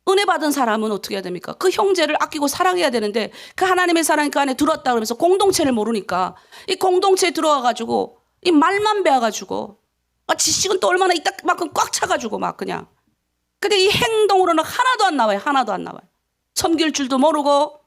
은혜 받은 사람은 어떻게 해야 됩니까? 그 형제를 아끼고 사랑해야 되는데 그 하나님의 사랑이 그 안에 들어왔다 그러면서 공동체를 모르니까 이 공동체에 들어와가지고 이 말만 배워가지고 지식은 또 얼마나 이따만큼 꽉 차가지고 막 그냥. 근데 이 행동으로는 하나도 안 나와요. 하나도 안 나와요. 섬길 줄도 모르고.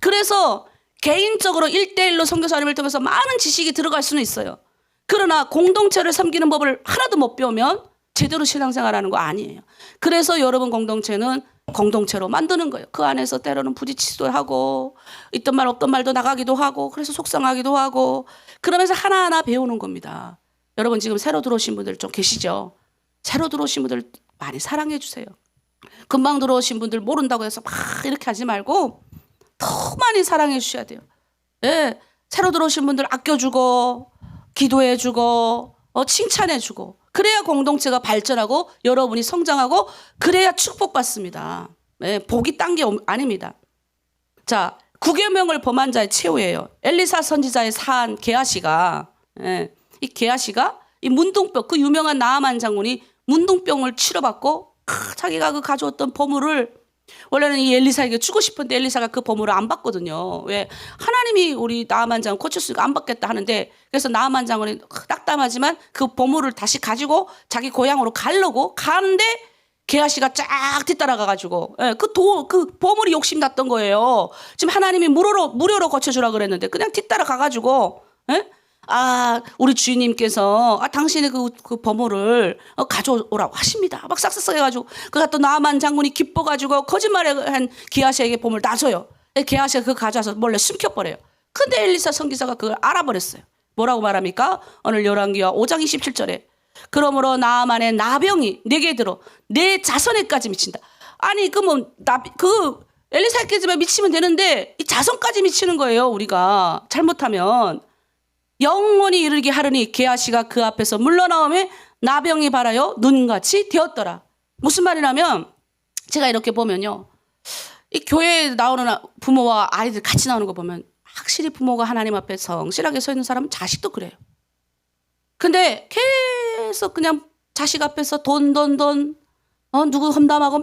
그래서 개인적으로 1대1로 선교사님을 통해서 많은 지식이 들어갈 수는 있어요. 그러나 공동체를 섬기는 법을 하나도 못 배우면 제대로 신앙생활하는 거 아니에요. 그래서 여러분 공동체는 공동체로 만드는 거예요. 그 안에서 때로는 부딪히기도 하고 있던 말 없던 말도 나가기도 하고 그래서 속상하기도 하고 그러면서 하나하나 배우는 겁니다. 여러분 지금 새로 들어오신 분들 좀 계시죠? 새로 들어오신 분들 많이 사랑해 주세요. 금방 들어오신 분들 모른다고 해서 막 이렇게 하지 말고 더 많이 사랑해 주셔야 돼요. 네, 새로 들어오신 분들 아껴주고 기도해 주고 칭찬해 주고 그래야 공동체가 발전하고 여러분이 성장하고 그래야 축복받습니다. 네, 복이 딴 게 아닙니다. 자, 9계명을 범한 자의 최후예요. 엘리사 선지자의 사한 게하시가 이 게하시가 이 문둥병 그 유명한 나아만 장군이 문둥병을 치료받고 자기가 그 가져왔던 보물을 원래는 이 엘리사에게 주고 싶은데 엘리사가 그 보물을 안 받거든요. 왜? 하나님이 우리 나아만 장군 고쳤으니까 안 받겠다 하는데 그래서 나아만 장군이 딱담하지만 그 보물을 다시 가지고 자기 고향으로 가려고 가는데 게하시가 쫙 뒤따라가가지고 그 보물이 욕심났던 거예요. 지금 하나님이 무료로 고쳐주라 그랬는데 그냥 뒤따라가가지고 우리 주인님께서 당신의 그 보물을 가져오라고 하십니다. 막 싹싹 해가지고 그가 또 나아만 장군이 기뻐가지고 거짓말한 게하시에게 보물 놔줘요. 게하시가 그거 가져와서 몰래 숨겨버려요. 근데 엘리사 선지자가 그걸 알아버렸어요. 뭐라고 말합니까? 오늘 열왕기하 5장 27절에 그러므로 나아만의 나병이 내게 들어 내 자손에까지 미친다. 아니 그 엘리사에게만 미치면 되는데 이 자손까지 미치는 거예요. 우리가 잘못하면. 영원히 이르게 하려니 게하시가 그 앞에서 물러나오매 나병이 발하여 눈같이 되었더라. 무슨 말이냐면 제가 이렇게 보면요. 이 교회에 나오는 부모와 아이들 같이 나오는 거 보면 확실히 부모가 하나님 앞에 성실하게 서 있는 사람은 자식도 그래요. 근데 계속 그냥 자식 앞에서 돈 누구 험담하고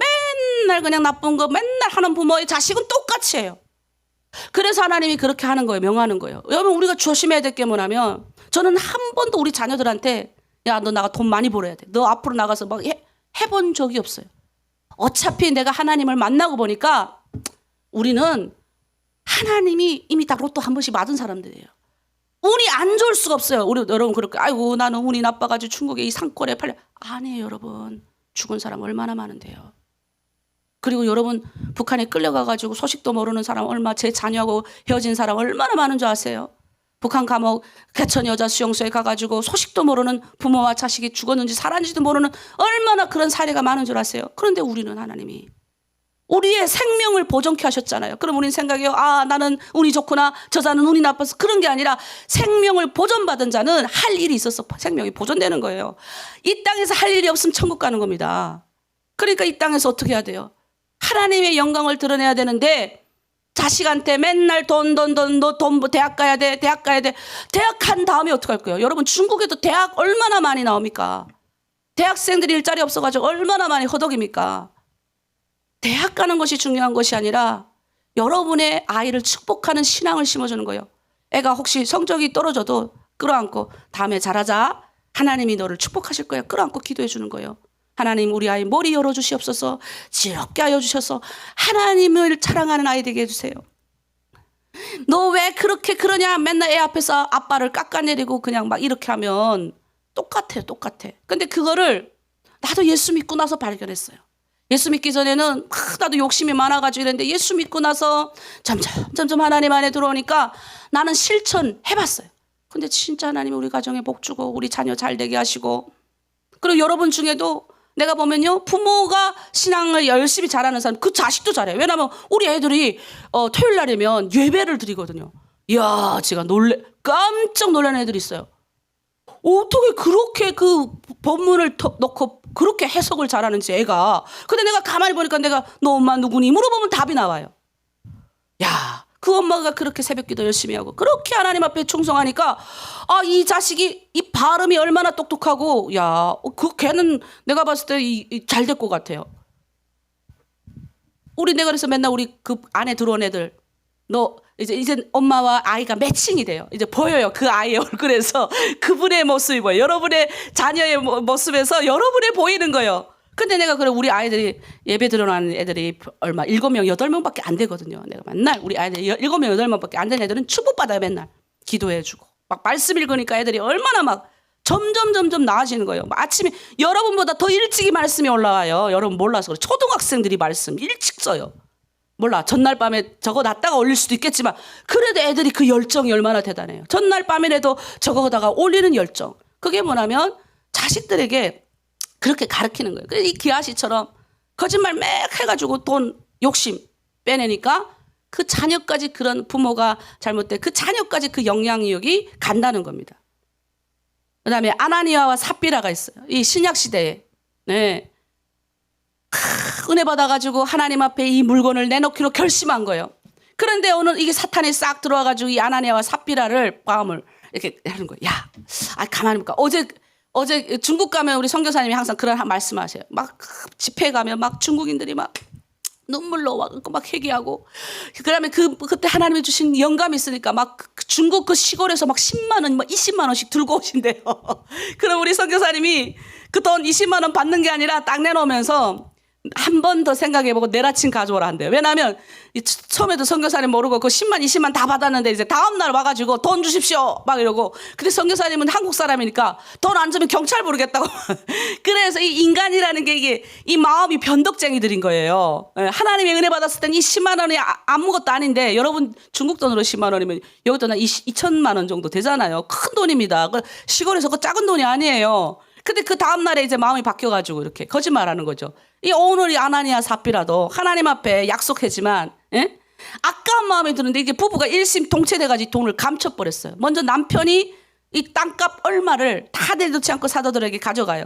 맨날 그냥 나쁜 거 맨날 하는 부모의 자식은 똑같이 해요. 그래서 하나님이 그렇게 하는 거예요. 명하는 거예요. 여러분 우리가 조심해야 될 게 뭐냐면 저는 한 번도 우리 자녀들한테 야 너 나가 돈 많이 벌어야 돼. 너 앞으로 나가서 막 해본 적이 없어요. 어차피 내가 하나님을 만나고 보니까 우리는 하나님이 이미 다 로또 한 번씩 맞은 사람들이에요. 운이 안 좋을 수가 없어요. 우리 여러분 그렇게 아이고 나는 운이 나빠가지고 중국에 이 상권에 팔려. 아니에요 여러분. 죽은 사람 얼마나 많은데요. 그리고 여러분 북한에 끌려가가지고 소식도 모르는 사람 제 자녀하고 헤어진 사람 얼마나 많은 줄 아세요? 북한 감옥 개천 여자 수용소에 가가지고 소식도 모르는 부모와 자식이 죽었는지 살았는지도 모르는 얼마나 그런 사례가 많은 줄 아세요? 그런데 우리는 하나님이 우리의 생명을 보존케 하셨잖아요. 그럼 우리는 생각해요. 나는 운이 좋구나. 저 자는 운이 나빠서 그런 게 아니라 생명을 보존받은 자는 할 일이 있어서 생명이 보존되는 거예요. 이 땅에서 할 일이 없으면 천국 가는 겁니다. 그러니까 이 땅에서 어떻게 해야 돼요? 하나님의 영광을 드러내야 되는데 자식한테 맨날 너 대학 가야 돼, 대학 가야 돼. 대학 간 다음에 어떡할 거예요? 여러분 중국에도 대학 얼마나 많이 나옵니까? 대학생들이 일자리 없어가지고 얼마나 많이 허덕입니까? 대학 가는 것이 중요한 것이 아니라 여러분의 아이를 축복하는 신앙을 심어주는 거예요. 애가 혹시 성적이 떨어져도 끌어안고 다음에 잘하자. 하나님이 너를 축복하실 거야. 끌어안고 기도해 주는 거예요. 하나님 우리 아이 머리 열어주시옵소서. 지럽게 하여 주셔서 하나님을 자랑하는 아이 되게 해주세요. 너 왜 그렇게 그러냐. 맨날 애 앞에서 아빠를 깎아내리고 그냥 막 이렇게 하면 똑같아. 근데 그거를 나도 예수 믿고 나서 발견했어요. 예수 믿기 전에는 나도 욕심이 많아가지고 이랬는데 예수 믿고 나서 점점 하나님 안에 들어오니까 나는 실천해봤어요. 근데 진짜 하나님이 우리 가정에 복 주고 우리 자녀 잘 되게 하시고, 그리고 여러분 중에도 내가 보면요, 부모가 신앙을 열심히 잘하는 사람 그 자식도 잘해요. 왜냐하면 우리 애들이 토요일 날이면 예배를 드리거든요. 이야, 제가 깜짝 놀라는 애들이 있어요. 어떻게 그렇게 그 본문을 넣고 그렇게 해석을 잘하는지 애가. 근데 내가 가만히 보니까 내가 너 엄마 누구니 물어보면 답이 나와요. 야, 그 엄마가 그렇게 새벽기도 열심히 하고 그렇게 하나님 앞에 충성하니까 이 자식이 이 발음이 얼마나 똑똑하고, 야, 그 걔는 내가 봤을 때 잘 될 것 같아요. 내가 그래서 맨날 우리 그 안에 들어온 애들 너 이제 엄마와 아이가 매칭이 돼요. 이제 보여요. 그 아이의 얼굴에서 그분의 모습이 보여요. 여러분의 자녀의 모습에서 여러분의 보이는 거예요. 근데 내가 그래 우리 아이들이 예배 들어가는 애들이 얼마 7명 8명밖에 안 되거든요. 내가 맨날 우리 아이들 7명 8명밖에 안 되는 애들은 축복받아요. 맨날 기도해주고 막 말씀 읽으니까 애들이 얼마나 막 점점 나아지는 거예요. 아침에 여러분보다 더 일찍이 말씀이 올라와요. 여러분 몰라서 그래. 초등학생들이 말씀 일찍 써요. 몰라. 전날 밤에 저거 놨다가 올릴 수도 있겠지만 그래도 애들이 그 열정이 얼마나 대단해요. 전날 밤이라도 저거다가 올리는 열정. 그게 뭐냐면 자식들에게 그렇게 가르치는 거예요. 이 기아씨처럼 거짓말 맥 해가지고 돈 욕심 빼내니까 그 자녀까지, 그런 부모가 잘못된 그 자녀까지 그 영향력이 간다는 겁니다. 그 다음에 아나니아와 삽비라가 있어요. 이 신약시대에. 네. 은혜 받아가지고 하나님 앞에 이 물건을 내놓기로 결심한 거예요. 그런데 오늘 이게 사탄이 싹 들어와가지고 이 아나니아와 삽비라를 마음을 이렇게 하는 거예요. 야, 가만히 볼까. 어제 중국 가면 우리 선교사님이 항상 그런 말씀하세요. 막 집회 가면 막 중국인들이 막 눈물로 막 회개하고, 그다음에 그때 하나님이 주신 영감이 있으니까 막 중국 그 시골에서 막 10만 원, 막 20만 원씩 들고 오신대요. 그럼 우리 선교사님이 그 돈 20만 원 받는 게 아니라 딱 내놓으면서 한 번 더 생각해보고 내일 아침 가져오라 한대요. 왜냐하면 처음에도 선교사님 모르고 그 10만 20만 다 받았는데 이제 다음날 와가지고 돈 주십시오 막 이러고, 근데 선교사님은 한국 사람이니까 돈 안 주면 경찰 부르겠다고. 그래서 이 인간이라는 게 이게 이 마음이 변덕쟁이들인 거예요. 하나님의 은혜 받았을 땐 이 10만 원이 아무것도 아닌데, 여러분 중국 돈으로 10만 원이면 여기 돈은 2천만 원 정도 되잖아요. 큰 돈입니다. 그 시골에서 그 작은 돈이 아니에요. 근데 그 다음날에 이제 마음이 바뀌어가지고 이렇게 거짓말하는 거죠. 이 오늘이 아나니아 삽비라도 하나님 앞에 약속했지만, 아까운 마음이 드는데 이게 부부가 일심동체돼가지고 돈을 감춰버렸어요. 먼저 남편이 이 땅값 얼마를 다 내놓지 않고 사도들에게 가져가요.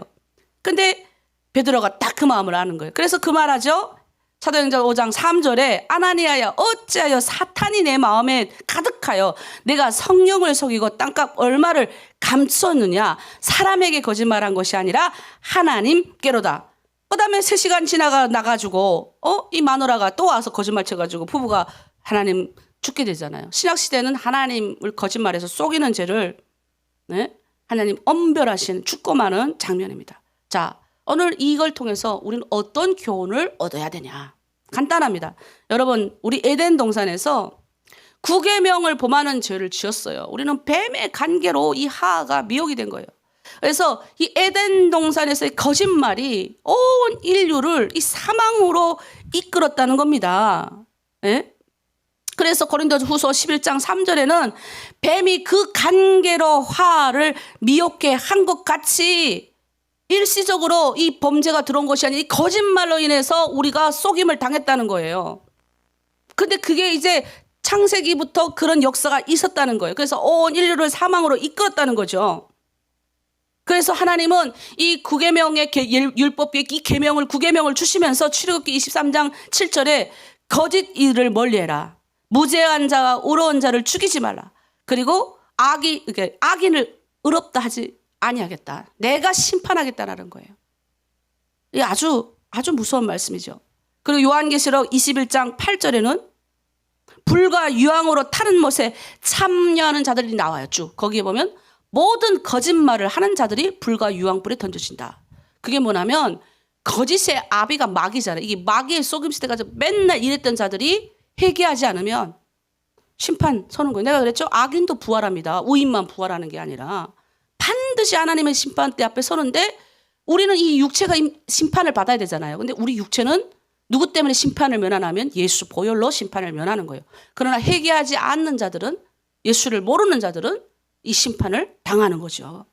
근데 베드로가 딱 그 마음을 아는 거예요. 그래서 그 말하죠. 사도행전 5장 3절에 아나니아야 어찌하여 사탄이 내 마음에 가득하여 내가 성령을 속이고 땅값 얼마를 감췄느냐. 사람에게 거짓말한 것이 아니라 하나님께로다. 그 다음에 3시간 나가지고 이 마누라가 또 와서 거짓말 쳐가지고 부부가 하나님 죽게 되잖아요. 신약시대는 하나님을 거짓말해서 속이는 죄를 하나님 엄별하신 죽고 마는 장면입니다. 자, 오늘 이걸 통해서 우리는 어떤 교훈을 얻어야 되냐. 간단합니다. 여러분, 우리 에덴 동산에서 9계명을 범하는 죄를 지었어요. 우리는 뱀의 간계로 이 하하가 미혹이 된 거예요. 그래서 이 에덴 동산에서의 거짓말이 온 인류를 이 사망으로 이끌었다는 겁니다. 그래서 고린도후서 11장 3절에는 뱀이 그 간계로 하하를 미혹해 한 것 같이 일시적으로 이 범죄가 들어온 것이 아니라 이 거짓말로 인해서 우리가 속임을 당했다는 거예요. 근데 그게 이제 창세기부터 그런 역사가 있었다는 거예요. 그래서 온 인류를 사망으로 이끌었다는 거죠. 그래서 하나님은 이 9계명의 율법의 이 계명을 9계명을 주시면서 출애굽기 23장 7절에 거짓 일을 멀리해라. 무죄한 자와 의로운 자를 죽이지 말라. 그리고 악인을 의롭다 하지 아니하겠다. 내가 심판하겠다라는 거예요. 이 아주 무서운 말씀이죠. 그리고 요한계시록 21장 8절에는 불과 유황으로 타는 못에 참여하는 자들이 나와요. 쭉 거기에 보면 모든 거짓말을 하는 자들이 불과 유황불에 던져진다. 그게 뭐냐면 거짓의 아비가 마귀잖아요. 이게 마귀의 속임수 돼가지고 맨날 이랬던 자들이 회개하지 않으면 심판 서는 거예요. 내가 그랬죠. 악인도 부활합니다. 의인만 부활하는 게 아니라 반드시 하나님의 심판대 앞에 서는데 우리는 이 육체가 심판을 받아야 되잖아요. 근데 우리 육체는 누구 때문에 심판을 면하냐면 예수 보혈로 심판을 면하는 거예요. 그러나 회개하지 않는 자들은, 예수를 모르는 자들은 이 심판을 당하는 거죠.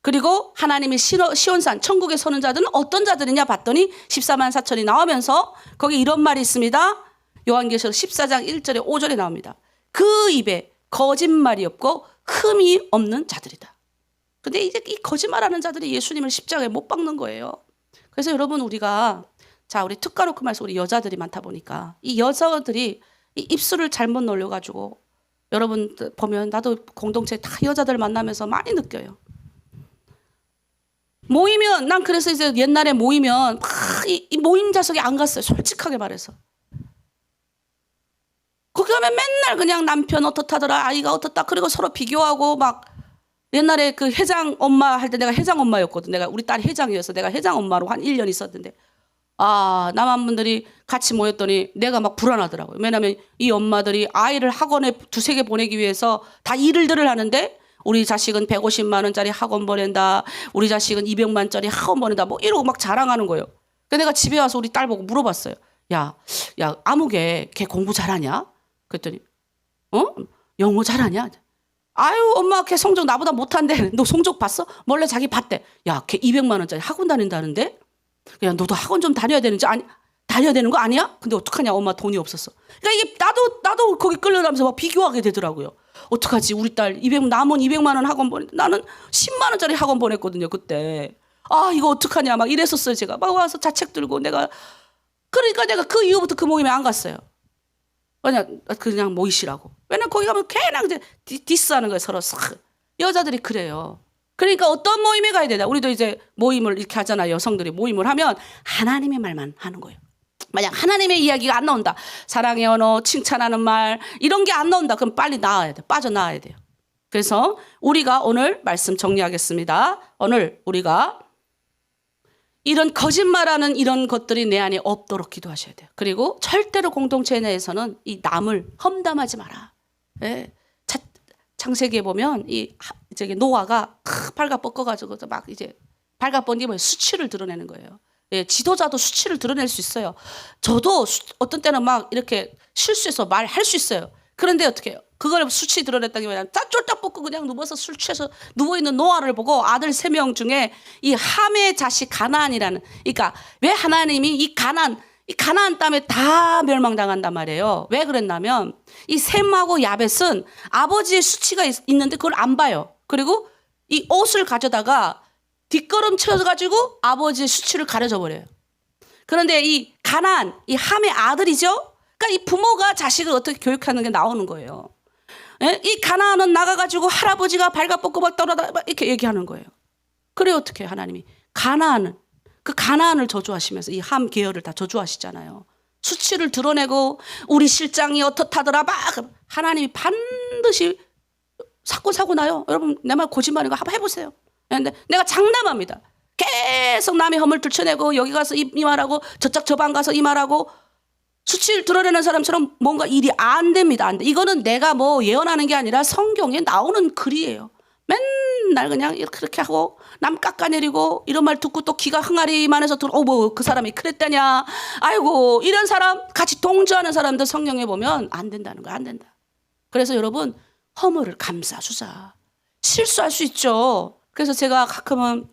그리고 하나님의 시온산 천국에 서는 자들은 어떤 자들이냐 봤더니 14만 4천이 나오면서 거기 이런 말이 있습니다. 요한계시록 14장 1절에 5절에 나옵니다. 그 입에 거짓말이 없고 흠이 없는 자들이다. 근데 이제 이 거짓말하는 자들이 예수님을 십자가에 못 박는 거예요. 그래서 여러분 우리 특가 놓고 말해서 우리 여자들이 많다 보니까 이 여자들이 이 입술을 잘못 놀려가지고 여러분 보면 나도 공동체 다 여자들 만나면서 많이 느껴요. 모이면 난 그래서 이제 옛날에 모이면 이 모임 좌석에 안 갔어요. 솔직하게 말해서. 거기 가면 맨날 그냥 남편 어떻다더라, 아이가 어떻다, 그리고 서로 비교하고 막 옛날에 그 회장 엄마 할 때 내가 회장 엄마였거든. 내가 우리 딸이 회장이어서 내가 회장 엄마로 한 1년 있었는데 남한분들이 같이 모였더니 내가 막 불안하더라고요. 왜냐하면 이 엄마들이 아이를 학원에 2-3개 보내기 위해서 다 일들을 하는데 우리 자식은 150만 원짜리 학원 보낸다. 우리 자식은 200만짜리 학원 보낸다. 뭐 이러고 막 자랑하는 거예요. 그래서 내가 집에 와서 우리 딸 보고 물어봤어요. 야, 아무개 걔 공부 잘하냐? 그랬더니 영어 잘하냐? 아유, 엄마 걔 성적 나보다 못한대. 너 성적 봤어? 몰래 자기 봤대. 야, 걔 200만 원짜리 학원 다닌다는데? 야, 너도 학원 좀 다녀야 되는지 다녀야 되는 거 아니야? 근데 어떡하냐? 엄마 돈이 없었어. 그러니까 이게 나도 거기 끌려가면서 막 비교하게 되더라고요. 어떡하지? 우리 딸 남은 200만 원 학원 보냈는데 나는 10만 원짜리 학원 보냈거든요, 그때. 이거 어떡하냐? 막 이랬었어요, 제가. 막 와서 자책 들고 그러니까 내가 그 이후부터 그 모임에 안 갔어요. 그냥 모이시라고. 왜냐면 거기 가면 걔랑 이제 디스하는 거예요, 서로 싹. 여자들이 그래요. 그러니까 어떤 모임에 가야 되나? 우리도 이제 모임을 이렇게 하잖아요. 여성들이 모임을 하면 하나님의 말만 하는 거예요. 만약 하나님의 이야기가 안 나온다. 사랑의 언어, 칭찬하는 말 이런 게 안 나온다. 그럼 빨리 나와야 돼. 빠져나와야 돼요. 그래서 우리가 오늘 말씀 정리하겠습니다. 오늘 우리가 이런 거짓말하는 이런 것들이 내 안에 없도록 기도하셔야 돼요. 그리고 절대로 공동체 내에서는 이 남을 험담하지 마라. 예. 창세기에 보면 노아가 발가 뻗어가지고 막 이제 발가 뻗는 게 뭐예요? 수치를 드러내는 거예요. 예, 지도자도 수치를 드러낼 수 있어요. 저도 어떤 때는 막 이렇게 실수해서 말할 수 있어요. 그런데 어떻게 해요? 그걸 수치 드러냈다기보다는 다 쫄딱 벗고 그냥 누워서 술 취해서 누워있는 노아를 보고 아들 3명 중에 이 함의 자식 가나안이라는, 그러니까 왜 하나님이 이 가나안 땅에 다 멸망당한단 말이에요. 왜 그랬냐면 이 셈하고 야벳은 아버지의 수치가 있는데 그걸 안 봐요. 그리고 이 옷을 가져다가 뒷걸음쳐가지고 아버지의 수치를 가려져 버려요. 그런데 이 가나안, 이 함의 아들이죠. 그러니까 이 부모가 자식을 어떻게 교육하는 게 나오는 거예요. 예? 이 가나안은 나가가지고 할아버지가 발가벗고 막 떨어다 이렇게 얘기하는 거예요. 그래 어떻게 하나님이 그 가나안을 저주하시면서 이 함 계열을 다 저주하시잖아요. 수치를 드러내고 우리 실장이 어떻다더라 막 하나님이 반드시 사고 나요. 여러분 내 말 거짓말인 거 한번 해보세요. 근데 내가 장담합니다. 계속 남의 허물 들춰내고 여기 가서 이 말하고 저 방 가서 이 말하고 수치를 드러내는 사람처럼 뭔가 일이 안 됩니다. 안 돼. 이거는 내가 뭐 예언하는 게 아니라 성경에 나오는 글이에요. 맨날 그냥 그렇게 하고 남 깎아내리고 이런 말 듣고 또 기가 항아리만해서 뭐 그 사람이 그랬다냐. 아이고 이런 사람 같이 동조하는 사람들 성경에 보면 안 된다는 거야. 안 된다. 그래서 여러분 허물을 감싸주자. 실수할 수 있죠. 그래서 제가 가끔은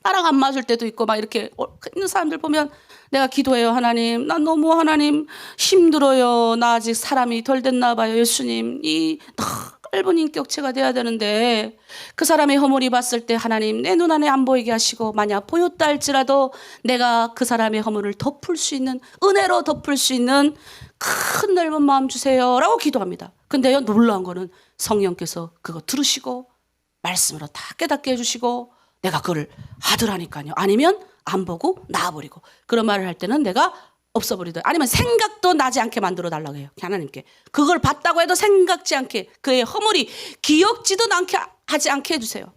나랑 안 맞을 때도 있고 막 이렇게 있는 사람들 보면 내가 기도해요. 하나님, 난 너무 하나님 힘들어요. 나 아직 사람이 덜 됐나 봐요. 예수님, 이 넓은 인격체가 돼야 되는데 그 사람의 허물이 봤을 때 하나님 내 눈 안에 안 보이게 하시고 만약 보였다 할지라도 내가 그 사람의 허물을 덮을 수 있는 은혜로 덮을 수 있는 큰 넓은 마음 주세요라고 기도합니다. 근데요, 놀라운 거는 성령께서 그거 들으시고 말씀으로 다 깨닫게 해주시고 내가 그걸 하더라니까요. 아니면 안 보고 놔버리고 그런 말을 할 때는 내가 없어버리든 아니면 생각도 나지 않게 만들어 달라고 해요. 하나님께 그걸 봤다고 해도 생각지 않게 그의 허물이 기억지도 않게 하지 않게 해주세요.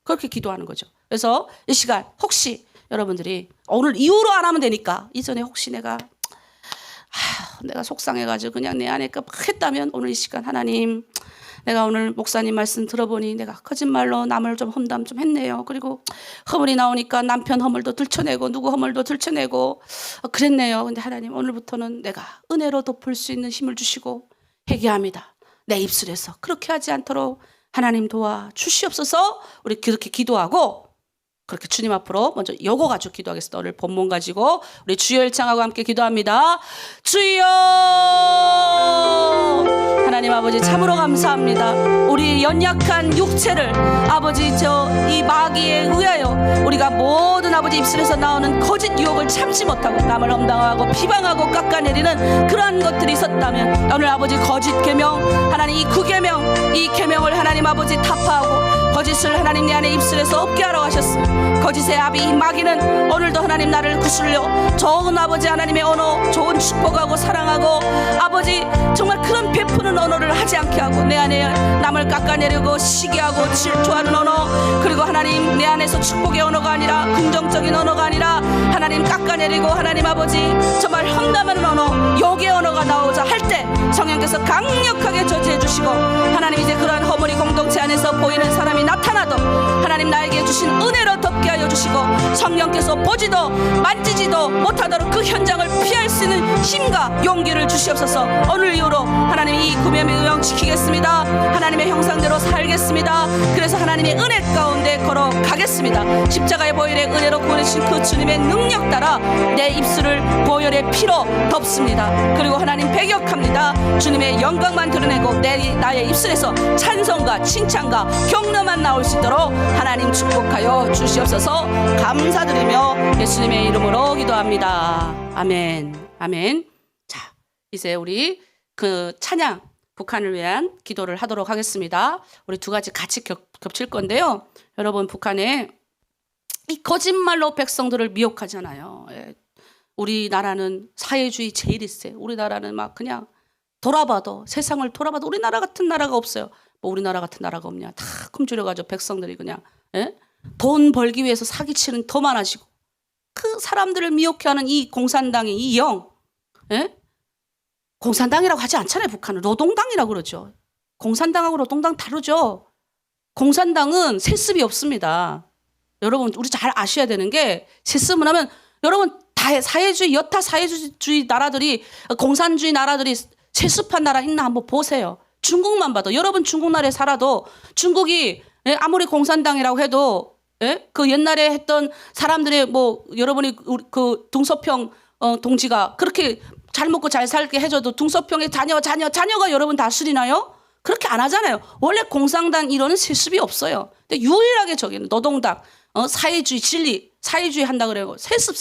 그렇게 기도하는 거죠. 그래서 이 시간 혹시 여러분들이 오늘 이후로 안 하면 되니까 이전에 혹시 내가 속상해가지고 그냥 내 안에 막 했다면 오늘 이 시간 하나님 내가 오늘 목사님 말씀 들어보니 내가 거짓말로 남을 좀 험담 좀 했네요. 그리고 허물이 나오니까 남편 허물도 들춰내고 누구 허물도 들춰내고 그랬네요. 근데 하나님 오늘부터는 내가 은혜로 덮을 수 있는 힘을 주시고 회개합니다. 내 입술에서 그렇게 하지 않도록 하나님 도와 주시옵소서. 우리 그렇게 기도하고 그렇게 주님 앞으로 먼저 요거 가지고 기도하겠습니다. 오늘 본문 가지고 우리 주여 일창하고 함께 기도합니다. 주여 하나님 아버지 참으로 감사합니다. 우리 연약한 육체를 아버지 이 마귀에 의하여 우리가 모든 아버지 입술에서 나오는 거짓 유혹을 참지 못하고 남을 험담하고 비방하고 깎아내리는 그러한 것들이 있었다면 오늘 아버지 거짓 계명 하나님 이 구계명 이 계명을 하나님 아버지 타파하고 거짓을 하나님 내 안에 입술에서 없게 하러 가셨습니다. 거짓의 아비 이 마귀는 오늘도 하나님 나를 구슬려 좋은 아버지 하나님의 언어 좋은 축복하고 사랑하고 아버지 정말 그런 베푸는 언어를 하지 않게 하고 내 안에 남을 깎아내리고 시기하고 질투하는 언어 그리고 하나님 내 안에서 축복의 언어가 아니라 긍정적인 언어가 아니라 하나님 깎아내리고 하나님 아버지 정말 험담하는 언어 욕의 언어가 나오자 할 때 성령께서 강력하게 저지해 주시고 하나님 이제 그러한 허물이 공동체 안에서 보이는 사람이 나타나도 하나님 나에게 주신 은혜로 덮게 하여 주시고 성령께서 보지도 만지지도 못하도록 그 현장을 피할 수 있는 힘과 용기를 주시옵소서. 오늘 이후로 하나님 이 구명의 의형 지키겠습니다. 하나님의 형상대로 살겠습니다. 그래서 하나님의 은혜 가운데 걸어가겠습니다. 십자가의 보혈의 은혜로 구원해주신 그 주님의 능력 따라 내 입술을 보혈의 피로 덮습니다. 그리고 하나님 배격합니다. 주님의 영광만 드러내고 나의 입술에서 찬송과 칭찬과 격려만 나올 수 있도록 하나님 축복하여 주시옵소서. 감사드리며 예수님의 이름으로 기도합니다. 아멘. 아멘. 자, 이제 우리 그 찬양 북한을 위한 기도를 하도록 하겠습니다. 우리 두 가지 같이 겹칠 건데요. 여러분 북한에 이 거짓말로 백성들을 미혹하잖아요. 예. 우리나라는 사회주의 제일 있어요. 우리나라는 막 그냥 돌아봐도 세상을 돌아봐도 우리나라 같은 나라가 없어요. 뭐 우리나라 같은 나라가 없냐. 다 굶주려가지고 백성들이 그냥 예? 돈 벌기 위해서 사기치는 더 많아지고 그 사람들을 미혹해하는 이 공산당의 이 영 예? 공산당이라고 하지 않잖아요. 북한은 노동당이라고 그러죠. 공산당하고 노동당 다르죠. 공산당은 세습이 없습니다. 여러분 우리 잘 아셔야 되는 게 세습을 하면 여러분 다 사회주의 여타 사회주의 나라들이 공산주의 나라들이 세습한 나라 있나 한번 보세요. 중국만 봐도 여러분 중국 나라에 살아도 중국이 아무리 공산당이라고 해도 그 옛날에 했던 사람들의 뭐 여러분이 그 등소평 동지가 그렇게 잘 먹고 잘 살게 해줘도 등소평의 자녀가 여러분 다스리나요? 그렇게 안 하잖아요. 원래 공산당 이론은 세습이 없어요. 근데 유일하게 저기는 노동당 사회주의 진리 사회주의 한다 그래요. 세습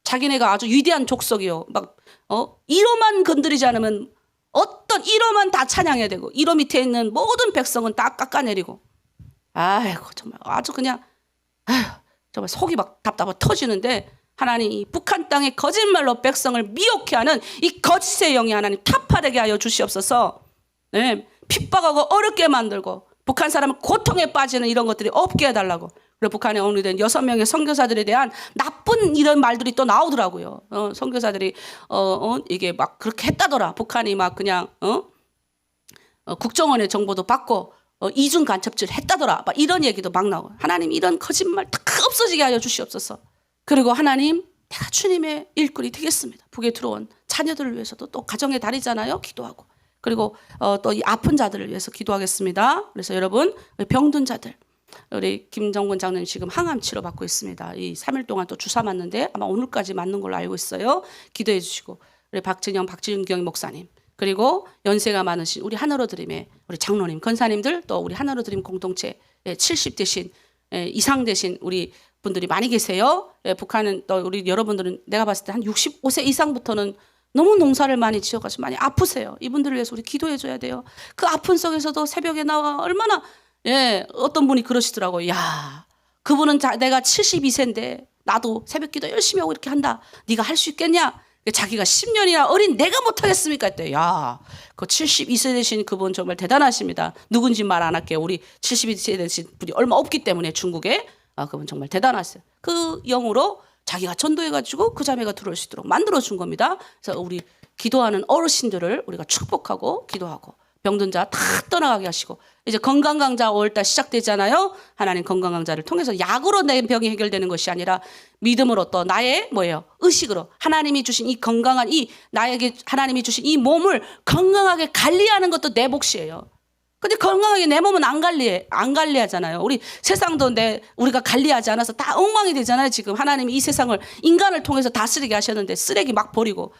자기네가 아주 위대한 족속이요. 막 1호만 건드리지 않으면 어떤 1호만 다 찬양해야 되고 1호 밑에 있는 모든 백성은 다 깎아내리고 아이고 정말 아주 그냥 정말 속이 막 답답하고 터지는데 하나님 이 북한 땅의 거짓말로 백성을 미혹해 하는 이 거짓의 영이 하나님 타파되게 하여 주시옵소서. 네, 핍박하고 어렵게 만들고 북한 사람은 고통에 빠지는 이런 것들이 없게 해달라고. 그리고 북한에 언급된 6명의 선교사들에 대한 나쁜 이런 말들이 또 나오더라고요. 선교사들이 이게 막 그렇게 했다더라. 북한이 막 그냥 국정원의 정보도 받고 이중 간첩질 했다더라. 막 이런 얘기도 막 나오고. 하나님 이런 거짓말 다 없어지게 하여 주시옵소서. 그리고 하나님 내가 주님의 일꾼이 되겠습니다. 북에 들어온 자녀들을 위해서도 또 가정의 달이잖아요. 기도하고. 그리고 또 이 아픈 자들을 위해서 기도하겠습니다. 그래서 여러분 병든 자들 우리 김정근 장로님 지금 항암 치료 받고 있습니다. 이 3일 동안 또 주사 맞는데 아마 오늘까지 맞는 걸로 알고 있어요. 기도해 주시고 우리 박진경 목사님 그리고 연세가 많으신 우리 하늘로 드림의 우리 장로님 권사님들 또 우리 하늘로 드림 공동체 70 되신 이상 되신 우리 분들이 많이 계세요. 북한은 또 우리 여러분들은 내가 봤을 때 한 65세 이상부터는 너무 농사를 많이 지어가지고 많이 아프세요. 이분들을 위해서 우리 기도해줘야 돼요. 그 아픈 속에서도 새벽에 나와 얼마나 어떤 분이 그러시더라고요. 야, 그분은 내가 72세인데 나도 새벽기도 열심히 하고 이렇게 한다. 네가 할 수 있겠냐? 자기가 10년이나 어린 내가 못하겠습니까? 했대요. 야, 그 72세 되신 그분 정말 대단하십니다. 누군지 말 안 할게요. 우리 72세 되신 분이 얼마 없기 때문에 중국에 그분 정말 대단하세요. 그 영으로 자기가 전도해가지고 그 자매가 들어올 수 있도록 만들어준 겁니다. 그래서 우리 기도하는 어르신들을 우리가 축복하고 기도하고 병든 자 다 떠나가게 하시고 이제 건강강좌 5월달 시작되잖아요. 하나님 건강강좌를 통해서 약으로 내 병이 해결되는 것이 아니라 믿음으로 또 나의 의식으로 하나님이 주신 이 건강한 나에게 하나님이 주신 이 몸을 건강하게 관리하는 것도 내 몫이에요. 근데 건강하게 내 몸은 안 관리하잖아요. 우리 세상도 우리가 관리하지 않아서 다 엉망이 되잖아요. 지금 하나님이 이 세상을 인간을 통해서 다스리게 하셨는데 쓰레기 막 버리고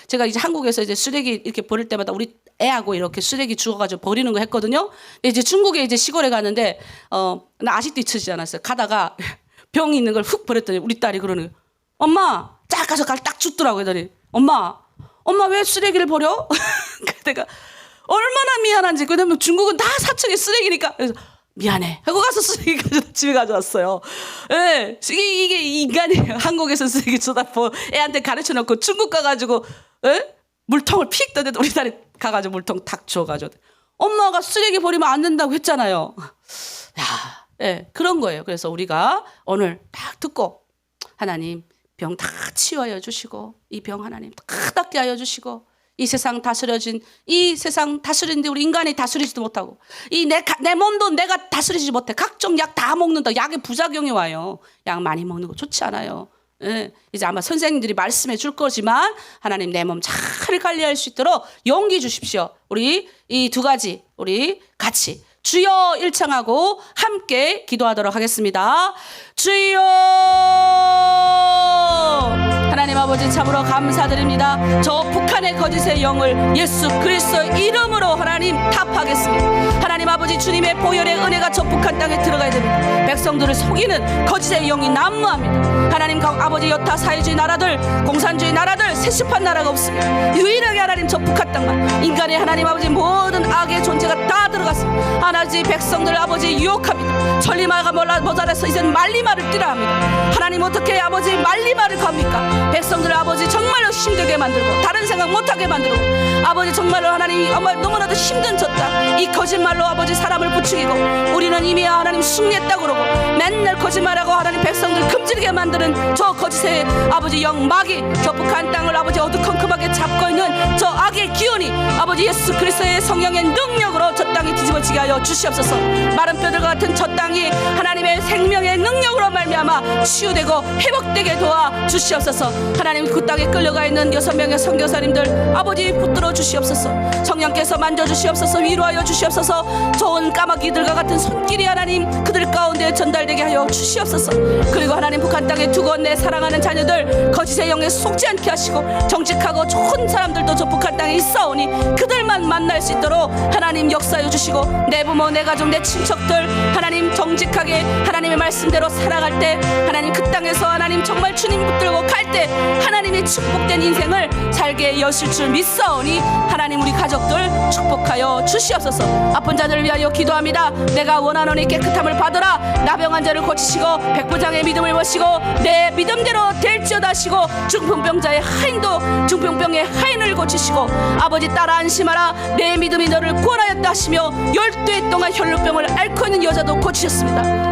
제가 이제 한국에서 이제 쓰레기 이렇게 버릴 때마다 우리 애하고 이렇게 쓰레기 주워가지고 버리는 거 했거든요. 이제 중국에 이제 시골에 갔는데 나 아직도 잊혀지지 않았어요. 가다가 병이 있는 걸 훅 버렸더니 우리 딸이 그러는 거예요. 엄마 쫙 가서 딱 줍더라고. 그러더니 엄마 왜 쓰레기를 버려? 내가 얼마나 미안한지. 왜냐면 중국은 다 사측에 쓰레기니까. 그래서 미안해 하고 가서 쓰레기 집에 가져왔어요. 예, 이게 인간이에요. 한국에서 쓰레기 주다 애한테 가르쳐놓고 중국 가가지고 물통을 픽 던데 우리 딸이 가가지고 물통 탁 줘가지고 엄마가 쓰레기 버리면 안 된다고 했잖아요. 그런 거예요. 그래서 우리가 오늘 딱 듣고 하나님 병 다 치유하여 주시고 이 병 하나님 다 낫게 하여 주시고 이 세상 다스리는데 우리 인간이 다스리지도 못하고 내 몸도 내가 다스리지 못해. 각종 약 다 먹는다. 약의 부작용이 와요. 약 많이 먹는 거 좋지 않아요. 이제 아마 선생님들이 말씀해 줄 거지만 하나님 내 몸 잘 관리할 수 있도록 용기 주십시오. 우리 이 두 가지 우리 같이 주여 일창하고 함께 기도하도록 하겠습니다. 주여 하나님 아버지 참으로 감사드립니다. 저 북한의 거짓의 영을 예수 그리스도의 이름으로 하나님 타파하겠습니다. 하나님 아버지 주님의 보혈의 은혜가 저 북한 땅에 들어가야 됩니다. 백성들을 속이는 거짓의 영이 난무합니다. 하나님 아버지 여타 사회주의 나라들 공산주의 나라들 세습한 나라가 없습니다. 유일하게 하나님 저 북한 땅만 인간의 하나님 아버지 모든 악의 존재가 다 들어갔습니다. 하나님 백성들 아버지 유혹합니다. 천리마가 모자라서 이젠 말리마를 뛰라 합니다. 하나님 어떻게 아버지 말리마를 갑니까? 백성들 아버지 정말로 힘들게 만들고 다른 생각 못하게 만들고 아버지 정말로 하나님 너무나도 힘든 저 땅 이 거짓말로 아버지 사람을 부추기고 우리는 이미 하나님 승리했다고 그러고 맨날 거짓말하고 하나님 백성들 금지게 만드는 저 거짓의 아버지 영 마귀 저 북한 땅을 아버지 어두컴컴하게 잡고 있는 저 악의 기운이 아버지 예수 그리스도의 성령의 능력으로 저 땅이 뒤집어지게 하여 주시옵소서. 마른 뼈들과 같은 저 땅이 하나님의 생명의 능력으로 말미암아 치유되고 회복되게 도와 주시옵소서. 하나님 그 땅에 끌려가 있는 6명의 선교사님들 아버지 붙들어 주시옵소서. 성령께서 만져주시옵소서. 위로하여 주시옵소서. 좋은 까마귀들과 같은 손길이 하나님 그들 가운데 전달되게 하여 주시옵소서. 그리고 하나님 북한 땅에 두고 내 사랑하는 자녀들 거짓의 영에 속지 않게 하시고 정직하고 좋은 사람들도 저 북한 땅에 있사오니 그들만 만날 수 있도록 하나님 역사해 주시고 내 부모 내 가족 내 친척들 하나님 정직하게 하나님의 말씀대로 살아갈 때 하나님 그 땅에서 하나님 정말 주님 붙들고 갈 때 하나님의 축복된 인생을 살게 여실 줄 믿사오니 하나님 우리 가족들 축복하여 주시옵소서. 아픈 자들을 위하여 기도합니다. 내가 원하노니 깨끗함을 받으라. 나병한 자를 고치시고 백부장의 믿음을 모시고 내 믿음대로 될지어다 하시고 중풍병자의 하인도 중풍병의 하인을 고치시고 아버지 따라 안심하라. 내 믿음이 너를 구원하였다 하시며 12해 동안 혈루병을 앓고 있는 여자도 고치셨습니다.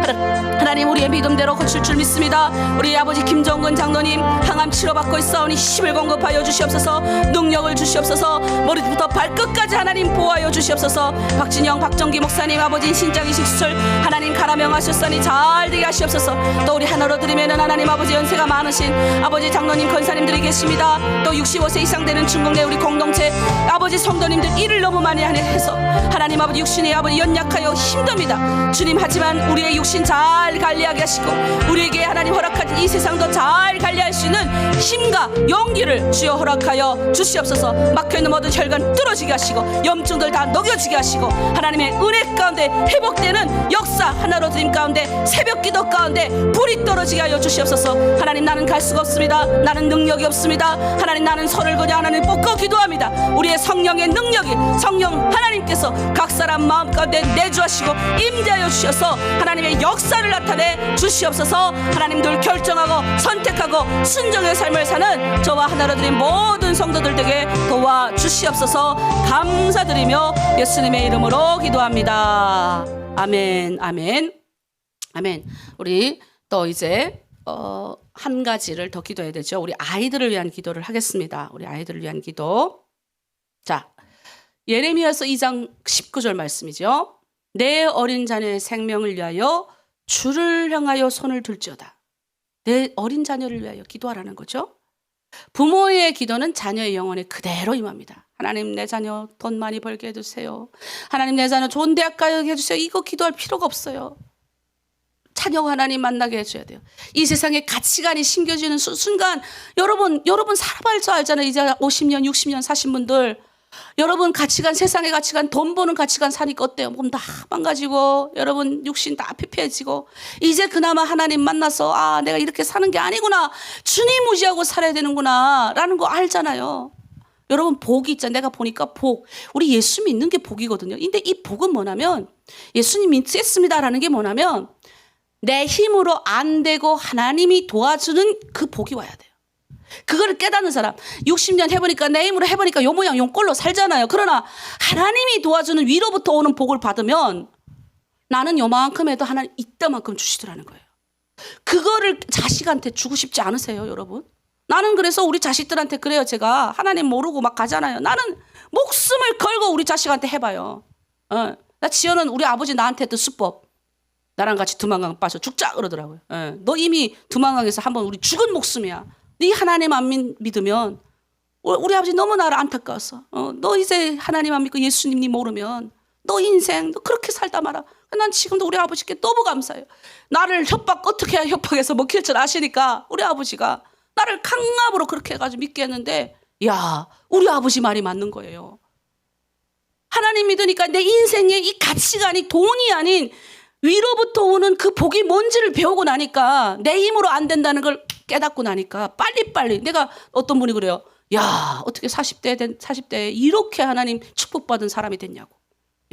하나님 우리의 믿음대로 고칠 줄 믿습니다. 우리 아버지 김정근 장로님 항암 치료받고 있사오니 힘을 공급하여 주시옵소서. 능력을 주시옵소서. 머리부터 발끝까지 하나님 보호하여 주시옵소서. 박진영 박정기 목사님 아버지 신장 이식 수술 하나님 가라명하셨으니 잘 되게 하시옵소서. 또 우리 하나로 드리면은 하나님 아버지 연세가 많으신 아버지 장로님 권사님들이 계십니다. 또 65세 이상 되는 중국 내 우리 공동체 아버지 성도님들 일을 너무 많이 해서 하나님 아버지 육신이 아버지 연약하여 힘듭니다. 주님 하지만 우리의 육신 잘 관리하게 하시고 우리에게 하나님 허락하신 이 세상도 잘 관리할 수 있는 힘과 용기를 주여 허락하여 주시옵소서. 막혀있는 모든 혈관 뚫어지게 하시고 염증들 다 녹여지게 하시고 하나님의 은혜 가운데 회복되는 역사 하나 나로 드림 가운데 새벽 기도 가운데 불이 떨어지게 하여 주시옵소서. 하나님, 나는 갈 수가 없습니다. 나는 능력이 없습니다. 하나님, 나는 손을 그냥 하나님 뻗고 기도합니다. 우리의 성령의 능력이 성령 하나님께서 각 사람 마음 가운데 내주하시고 임재하여 주셔서 하나님의 역사를 나타내 주시옵소서. 하나님들 결정하고 선택하고 순종의 삶을 사는 저와 하나로 드린 모든 성도들 되게 도와 주시옵소서. 감사드리며 예수님의 이름으로 기도합니다. 아멘, 아멘, 아멘. 우리 또 이제 한 가지를 더 기도해야 되죠. 우리 아이들을 위한 기도를 하겠습니다. 우리 아이들을 위한 기도. 자, 예레미야서 2장 19절 말씀이죠. 내 어린 자녀의 생명을 위하여 주를 향하여 손을 들지어다. 내 어린 자녀를 위하여 기도하라는 거죠. 부모의 기도는 자녀의 영혼에 그대로 임합니다. 하나님, 내 자녀 돈 많이 벌게 해주세요. 하나님, 내 자녀 좋은 대학 가게 해주세요. 이거 기도할 필요가 없어요. 자녀가 하나님 만나게 해줘야 돼요. 이 세상에 가치관이 심겨지는 순간 여러분 살아볼 줄 알잖아요. 이제 50년 60년 사신 분들, 여러분 가치관, 세상의 가치관, 돈 버는 가치관 사니까 어때요? 몸 다 망가지고 여러분 육신 다 피폐해지고 이제 그나마 하나님 만나서 아, 내가 이렇게 사는 게 아니구나, 주님 무지하고 살아야 되는구나 라는 거 알잖아요. 여러분, 복이 있잖아요. 내가 보니까 복, 우리 예수 믿는 게 복이거든요. 근데 이 복은 뭐냐면, 예수님 믿겠습니다라는 게 뭐냐면 내 힘으로 안 되고 하나님이 도와주는 그 복이 와야 돼요. 그거를 깨닫는 사람, 60년 해보니까 내 힘으로 해보니까 요 모양 요 꼴로 살잖아요. 그러나 하나님이 도와주는 위로부터 오는 복을 받으면 나는 요만큼 해도 하나님 이때만큼 주시더라는 거예요. 그거를 자식한테 주고 싶지 않으세요, 여러분? 나는 그래서 우리 자식들한테 그래요. 제가 하나님 모르고 막 가잖아요. 나는 목숨을 걸고 우리 자식한테 해봐요. 나 지연은 우리 아버지 나한테 했던 수법, 나랑 같이 두만강 빠져 죽자 그러더라고요. 너 이미 두만강에서 한번 우리 죽은 목숨이야. 네 하나님 안 믿으면, 우리 아버지 너무 나를 안타까웠어. 너 이제 하나님 안 믿고 예수님 니 모르면 너 인생 너 그렇게 살다 말아. 난 지금도 우리 아버지께 너무 감사해요. 나를 어떻게 해야 협박해서 먹힐 줄 아시니까 우리 아버지가 나를 강압으로 그렇게 해가지고 믿게 했는데, 야, 우리 아버지 말이 맞는 거예요. 하나님 믿으니까 내 인생의 이 가치관이 돈이 아닌 위로부터 오는 그 복이 뭔지를 배우고 나니까, 내 힘으로 안 된다는 걸 깨닫고 나니까 빨리빨리. 내가 어떤 분이 그래요. 야, 어떻게 40대에 이렇게 하나님 축복받은 사람이 됐냐고.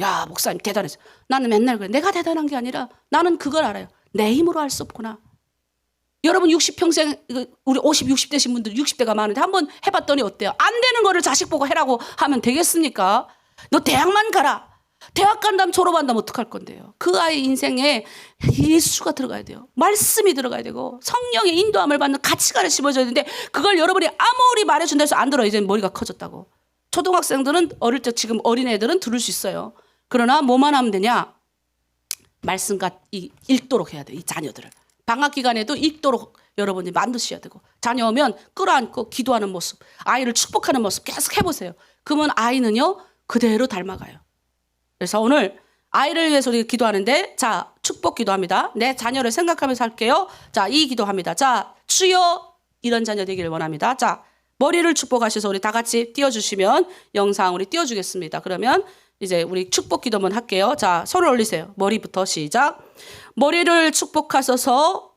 야, 목사님 대단했어. 나는 맨날 그래. 내가 대단한 게 아니라 나는 그걸 알아요. 내 힘으로 할 수 없구나. 여러분 60평생, 우리 50, 60대신 분들 60대가 많은데 한번 해봤더니 어때요? 안 되는 거를 자식 보고 해라고 하면 되겠습니까? 너 대학만 가라. 대학 간다면 졸업한다면 어떡할 건데요? 그 아이 인생에 예수가 들어가야 돼요. 말씀이 들어가야 되고 성령의 인도함을 받는 가치관을 심어줘야 되는데, 그걸 여러분이 아무리 말해준다 해서 안 들어요. 이제 머리가 커졌다고. 초등학생들은 어릴 적, 지금 어린애들은 들을 수 있어요. 그러나 뭐만 하면 되냐? 말씀과 읽도록 해야 돼요. 이 자녀들을. 방학 기간에도 읽도록 여러분이 만드셔야 되고, 자녀 오면 끌어안고 기도하는 모습, 아이를 축복하는 모습 계속 해보세요. 그러면 아이는요 그대로 닮아가요. 그래서 오늘 아이를 위해서 우리가 기도하는데, 자, 축복 기도합니다. 내 자녀를 생각하면서 할게요. 자, 이 기도합니다. 자, 주여, 이런 자녀 되기를 원합니다. 자, 머리를 축복하셔서 우리 다 같이 띄워주시면 영상 우리 띄워주겠습니다. 그러면 이제 우리 축복 기도만 할게요. 자, 손을 올리세요. 머리부터 시작. 머리를 축복하셔서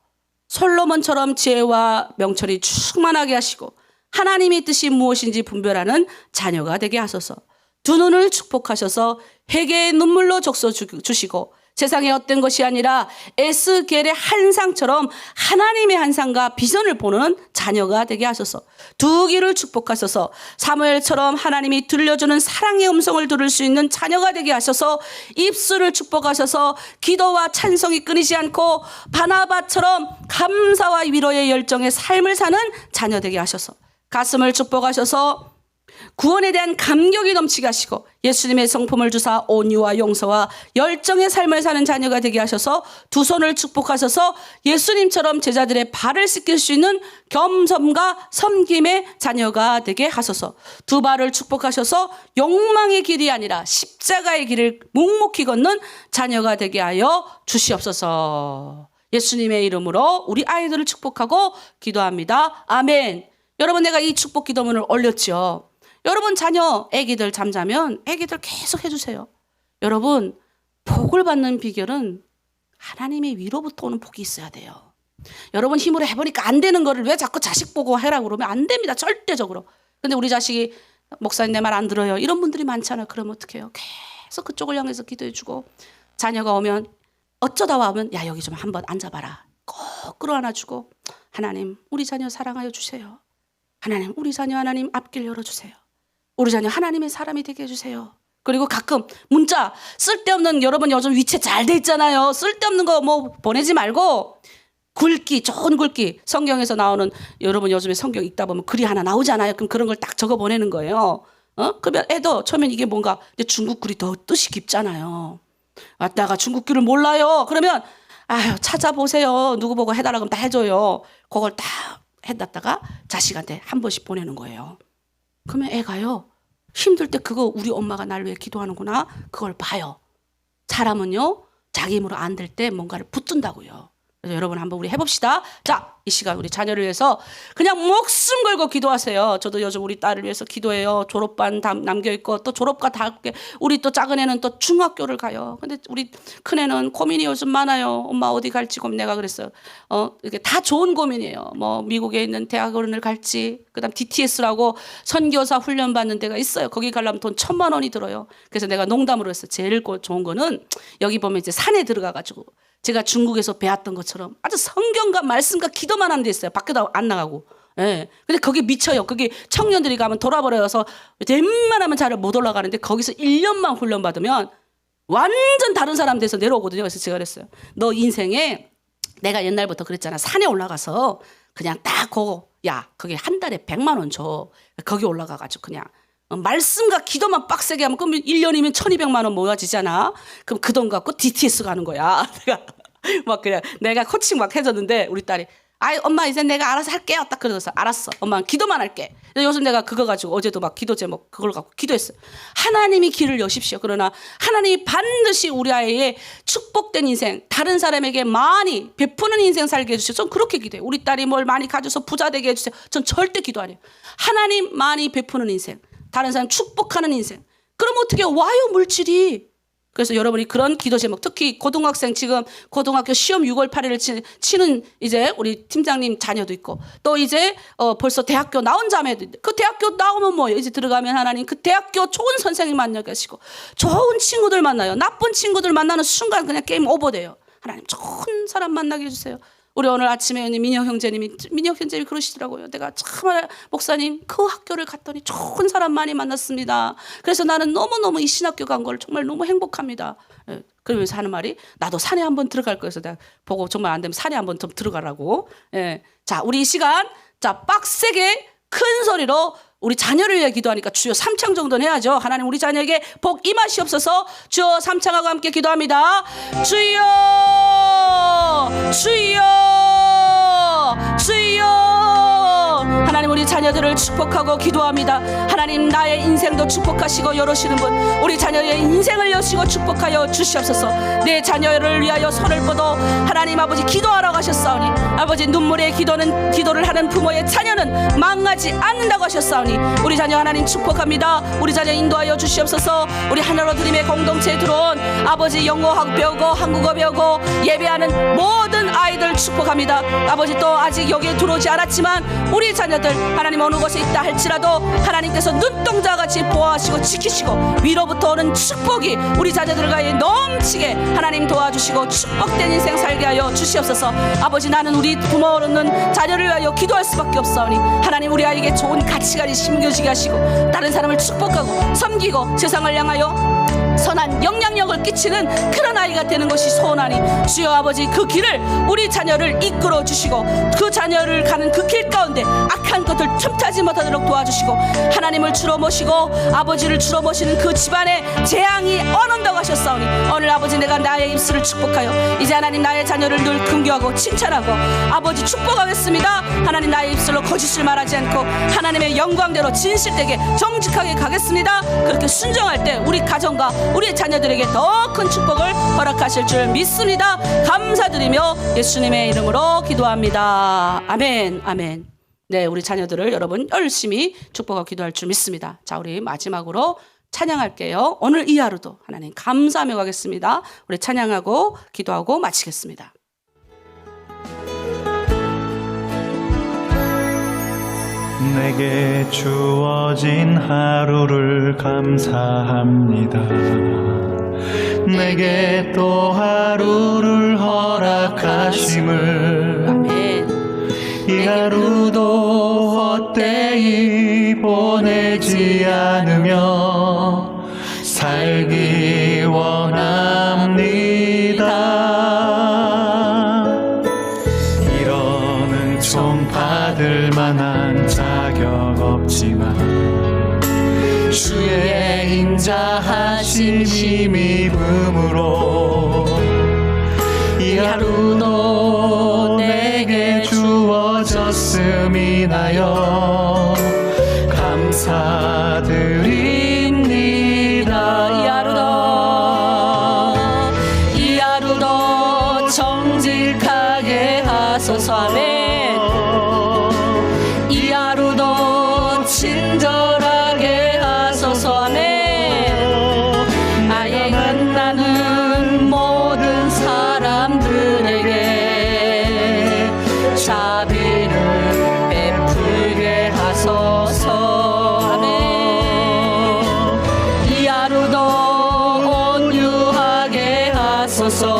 솔로몬처럼 지혜와 명철이 충만하게 하시고 하나님의 뜻이 무엇인지 분별하는 자녀가 되게 하소서. 두 눈을 축복하셔서 회개의 눈물로 적셔 주시고 세상의 어떤 것이 아니라 에스겔의 한상처럼 하나님의 한상과 비전을 보는 자녀가 되게 하소서. 두 귀를 축복하셔서 사무엘처럼 하나님이 들려주는 사랑의 음성을 들을 수 있는 자녀가 되게 하셔서 입술을 축복하셔서 기도와 찬송이 끊이지 않고 바나바처럼 감사와 위로의 열정의 삶을 사는 자녀 되게 하셔서 가슴을 축복하셔서 구원에 대한 감격이 넘치게 하시고 예수님의 성품을 주사 온유와 용서와 열정의 삶을 사는 자녀가 되게 하셔서 두 손을 축복하셔서 예수님처럼 제자들의 발을 씻길 수 있는 겸손과 섬김의 자녀가 되게 하소서. 두 발을 축복하셔서 욕망의 길이 아니라 십자가의 길을 묵묵히 걷는 자녀가 되게 하여 주시옵소서. 예수님의 이름으로 우리 아이들을 축복하고 기도합니다. 아멘. 여러분, 내가 이 축복 기도문을 올렸죠. 여러분 자녀 애기들 잠자면 애기들 계속 해주세요. 여러분 복을 받는 비결은 하나님의 위로부터 오는 복이 있어야 돼요. 여러분 힘으로 해보니까 안 되는 거를 왜 자꾸 자식 보고 해라 그러면 안 됩니다. 절대적으로. 근데 우리 자식이 목사님 내 말 안 들어요. 이런 분들이 많잖아요. 그러면 어떡해요? 계속 그쪽을 향해서 기도해주고 자녀가 오면 어쩌다 와면 야 여기 좀 한번 앉아봐라. 꼭 끌어안아주고 하나님 우리 자녀 사랑하여 주세요. 하나님 우리 자녀 하나님 앞길 열어주세요. 우리 자녀 하나님의 사람이 되게 해주세요. 그리고 가끔 문자 쓸데없는 여러분 요즘 위챗 잘 돼 있잖아요. 쓸데없는 거 뭐 보내지 말고 굵기 좋은 굵기 성경에서 나오는 여러분 요즘에 성경 읽다 보면 글이 하나 나오잖아요. 그럼 그런 걸 딱 적어 보내는 거예요. 그러면 애도 처음엔 이게 뭔가 근데 중국 글이 더 뜻이 깊잖아요. 왔다가 중국 글을 몰라요. 그러면 아유 찾아보세요. 누구 보고 해달라고 하면 다 해줘요. 그걸 다 해놨다가 자식한테 한 번씩 보내는 거예요. 그러면 애가요. 힘들 때 그거 우리 엄마가 날 위해 기도하는구나. 그걸 봐요. 사람은요. 자기 힘으로 안 될 때 뭔가를 붙든다고요. 그래서 여러분 한번 우리 해봅시다. 자, 이 시간 우리 자녀를 위해서 그냥 목숨 걸고 기도하세요. 저도 요즘 우리 딸을 위해서 기도해요. 졸업반 남겨있고 또 졸업과 다 함께 우리 또 작은 애는 또 중학교를 가요. 근데 우리 큰 애는 고민이 요즘 많아요. 엄마 어디 갈지 고민 내가 그랬어요. 이게 다 좋은 고민이에요. 뭐 미국에 있는 대학원을 갈지 그다음 DTS라고 선교사 훈련 받는 데가 있어요. 거기 가려면 돈 1,000만 원이 들어요. 그래서 내가 농담으로 했어요. 제일 좋은 거는 여기 보면 이제 산에 들어가가지고 제가 중국에서 배웠던 것처럼 아주 성경과 말씀과 기도만 하는 데 있어요. 밖에도 안 나가고. 예. 근데 거기 미쳐요. 거기 청년들이 가면 돌아버려서 웬만하면 잘 못 올라가는데 거기서 1년만 훈련받으면 완전 다른 사람 돼서 내려오거든요. 그래서 제가 그랬어요. 너 인생에 내가 옛날부터 그랬잖아. 산에 올라가서 그냥 딱 거고 야 거기 한 달에 100만 원 줘. 거기 올라가가지고 그냥 말씀과 기도만 빡세게 하면 그럼 1년이면 1,200만 원 모아지잖아. 그럼 그 돈 갖고 DTS 가는 거야. 내가 막 그냥 내가 코칭 막 해줬는데 우리 딸이 아이 엄마 이제 내가 알아서 할게요. 딱 그러면서 알았어. 엄마는 기도만 할게. 요즘 내가 그거 가지고 어제도 막 기도 제목 그걸 갖고 기도했어요. 하나님이 길을 여십시오. 그러나 하나님이 반드시 우리 아이의 축복된 인생 다른 사람에게 많이 베푸는 인생 살게 해주세요. 전 그렇게 기도해요. 우리 딸이 뭘 많이 가져서 부자 되게 해주세요. 전 절대 기도 안 해요. 하나님 많이 베푸는 인생 다른 사람 축복하는 인생. 그럼 어떻게 와요 물질이. 그래서 여러분이 그런 기도 제목 특히 고등학생 지금 고등학교 시험 6월 8일을 치는 이제 우리 팀장님 자녀도 있고 또 이제 벌써 대학교 나온 자매도 있는데 그 대학교 나오면 뭐예요. 이제 들어가면 하나님 그 대학교 좋은 선생님 만나 계시고 좋은 친구들 만나요. 나쁜 친구들 만나는 순간 그냥 게임 오버돼요. 하나님 좋은 사람 만나게 해주세요. 우리 오늘 아침에 민혁 형제님이 그러시더라고요. 내가 참 목사님 그 학교를 갔더니 좋은 사람 많이 만났습니다. 그래서 나는 너무너무 이 신학교 간 걸 정말 너무 행복합니다. 그러면서 하는 말이 나도 산에 한번 들어갈 거여서 내가 보고 정말 안 되면 산에 한번 좀 들어가라고. 자 우리 이 시간 자 빡세게 큰 소리로 우리 자녀를 위해 기도하니까 주여 3창 정도는 해야죠. 하나님 우리 자녀에게 복 임하시옵소서. 주여 3창하고 함께 기도합니다. 주여 주여 주여 하나님 우리 자녀들을 축복하고 기도합니다. 하나님 나의 인생도 축복하시고 열어주시는 분 우리 자녀의 인생을 여시고 축복하여 주시옵소서. 내 자녀를 위하여 손을 뻗어 하나님 아버지 기도하러 가셨사오니 아버지 눈물의 기도를 하는 부모의 자녀는 망하지 않는다고 하셨사오니 우리 자녀 하나님 축복합니다. 우리 자녀 인도하여 주시옵소서. 우리 하나로 드림의 공동체에 들어온 아버지 영어 배우고 한국어 배우고 예배하는 모든 아이들 축복합니다. 아버지 또 아직 여기에 들어오지 않았지만 우리 자녀들 하나님 어느 곳에 있다 할지라도 하나님께서 눈동자같이 보호하시고 지키시고 위로부터 오는 축복이 우리 자녀들과의 넘치게 하나님 도와주시고 축복된 인생 살게 하여 주시옵소서. 아버지 나는 우리 부모 없는 자녀를 위하여 기도할 수밖에 없사오니 하나님 우리 아이에게 좋은 가치관이 심겨지게 하시고 다른 사람을 축복하고 섬기고 세상을 향하여 선한 영향력을 끼치는 그런 아이가 되는 것이 소원하니 주여 아버지 그 길을 우리 자녀를 이끌어 주시고 그 자녀를 가는 그 길 가운데 악한 것들 틈타지 못하도록 도와주시고 하나님을 주로 모시고 아버지를 주로 모시는 그 집안에 재앙이 언온다고 하셨사오니 오늘 아버지 내가 나의 입술을 축복하여 이제 하나님 나의 자녀를 늘 긍휼하고 칭찬하고 아버지 축복하겠습니다. 하나님 나의 입술로 거짓을 말하지 않고 하나님의 영광대로 진실되게 정직하게 가겠습니다. 그렇게 순종할 때 우리 가정과 우리 자녀들에게 더 큰 축복을 허락하실 줄 믿습니다. 감사드리며 예수님의 이름으로 기도합니다. 아멘 아멘. 네 우리 자녀들을 여러분 열심히 축복하고 기도할 줄 믿습니다. 자 우리 마지막으로 찬양할게요. 오늘 이 하루도 하나님 감사하며 가겠습니다. 우리 찬양하고 기도하고 마치겠습니다. 내게 주어진 하루를 감사합니다. 내게 또 하루를 허락하심을 아멘. 이 하루도 헛되이 보내지 않으며 살기 원합니다. 이런 좀 받을 만한 자격 없지만 주의 인자하심 힘입음으로 이 하루도 내게 주어졌음이나여 감사드립니다. 이 하루도 정직하게 하소서. 아멘. 이 하루도 친절하게 하소서. 아멘. 나의 만나는 모든 사람들에게 자비를 베풀게 하소서. 아멘. 이 하루도 온유하게 하소서.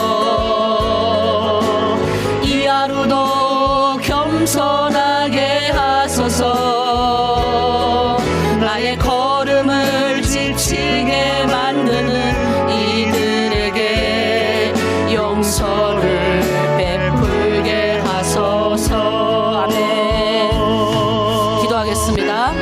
이 하루도 겸손하게 하소서. 나의 걸음을 지치게 만드는 이들에게 용서를 베풀게 하소서. 아멘. 기도하겠습니다.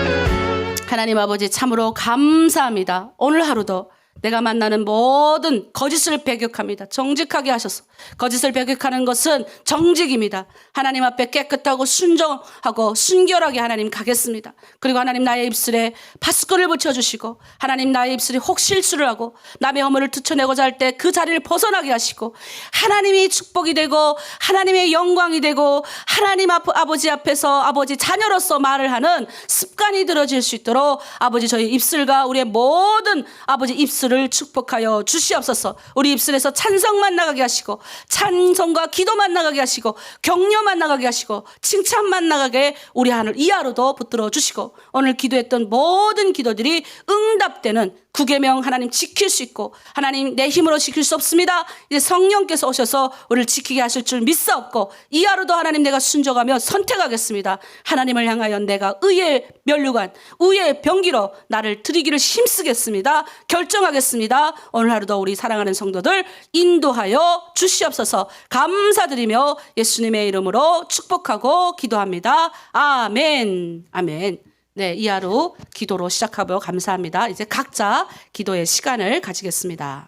하나님 아버지 참으로 감사합니다. 오늘 하루도 내가 만나는 모든 거짓을 배격합니다. 정직하게 하셔서 거짓을 배격하는 것은 정직입니다. 하나님 앞에 깨끗하고 순정하고 순결하게 하나님 가겠습니다. 그리고 하나님 나의 입술에 파스코를 붙여주시고 하나님 나의 입술이 혹 실수를 하고 남의 허물을 투쳐내고자 할 때 그 자리를 벗어나게 하시고 하나님이 축복이 되고 하나님의 영광이 되고 하나님 아버지 앞에서 아버지 자녀로서 말을 하는 습관이 들어질 수 있도록 아버지 저희 입술과 우리의 모든 아버지 입술을 축복하여 주시옵소서. 우리 입술에서 찬성만 나가게 하시고 찬송과 기도만 나가게 하시고 격려만 나가게 하시고 칭찬만 나가게 우리 하늘 이 하루도 붙들어 주시고 오늘 기도했던 모든 기도들이 응답되는 구계명 하나님 지킬 수 있고 하나님 내 힘으로 지킬 수 없습니다. 이제 성령께서 오셔서 우리를 지키게 하실 줄 믿사옵고 이 하루도 하나님 내가 순종하며 선택하겠습니다. 하나님을 향하여 내가 의의 면류관 의의 병기로 나를 드리기를 힘쓰겠습니다. 결정하겠습니다. 오늘 하루도 우리 사랑하는 성도들 인도하여 주시옵소서. 감사드리며 예수님의 이름으로 축복하고 기도합니다. 아멘. 아멘. 네, 이 하루 기도로 시작하며 감사합니다. 이제 각자 기도의 시간을 가지겠습니다.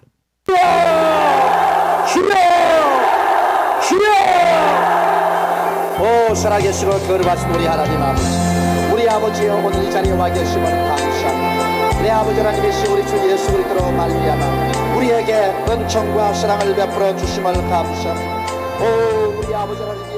오 살아계시고 거룩하신 우리 하나님 아버지, 우리 아버지여 오늘 이 자리에 와 계심을 감사합니다. 내 아버지 하나님이시 우리 주 예수 그리스도로 말미암아 우리에게 은총과 사랑을 베풀어 주심을 감사합니다. 오 우리 아버지 하나님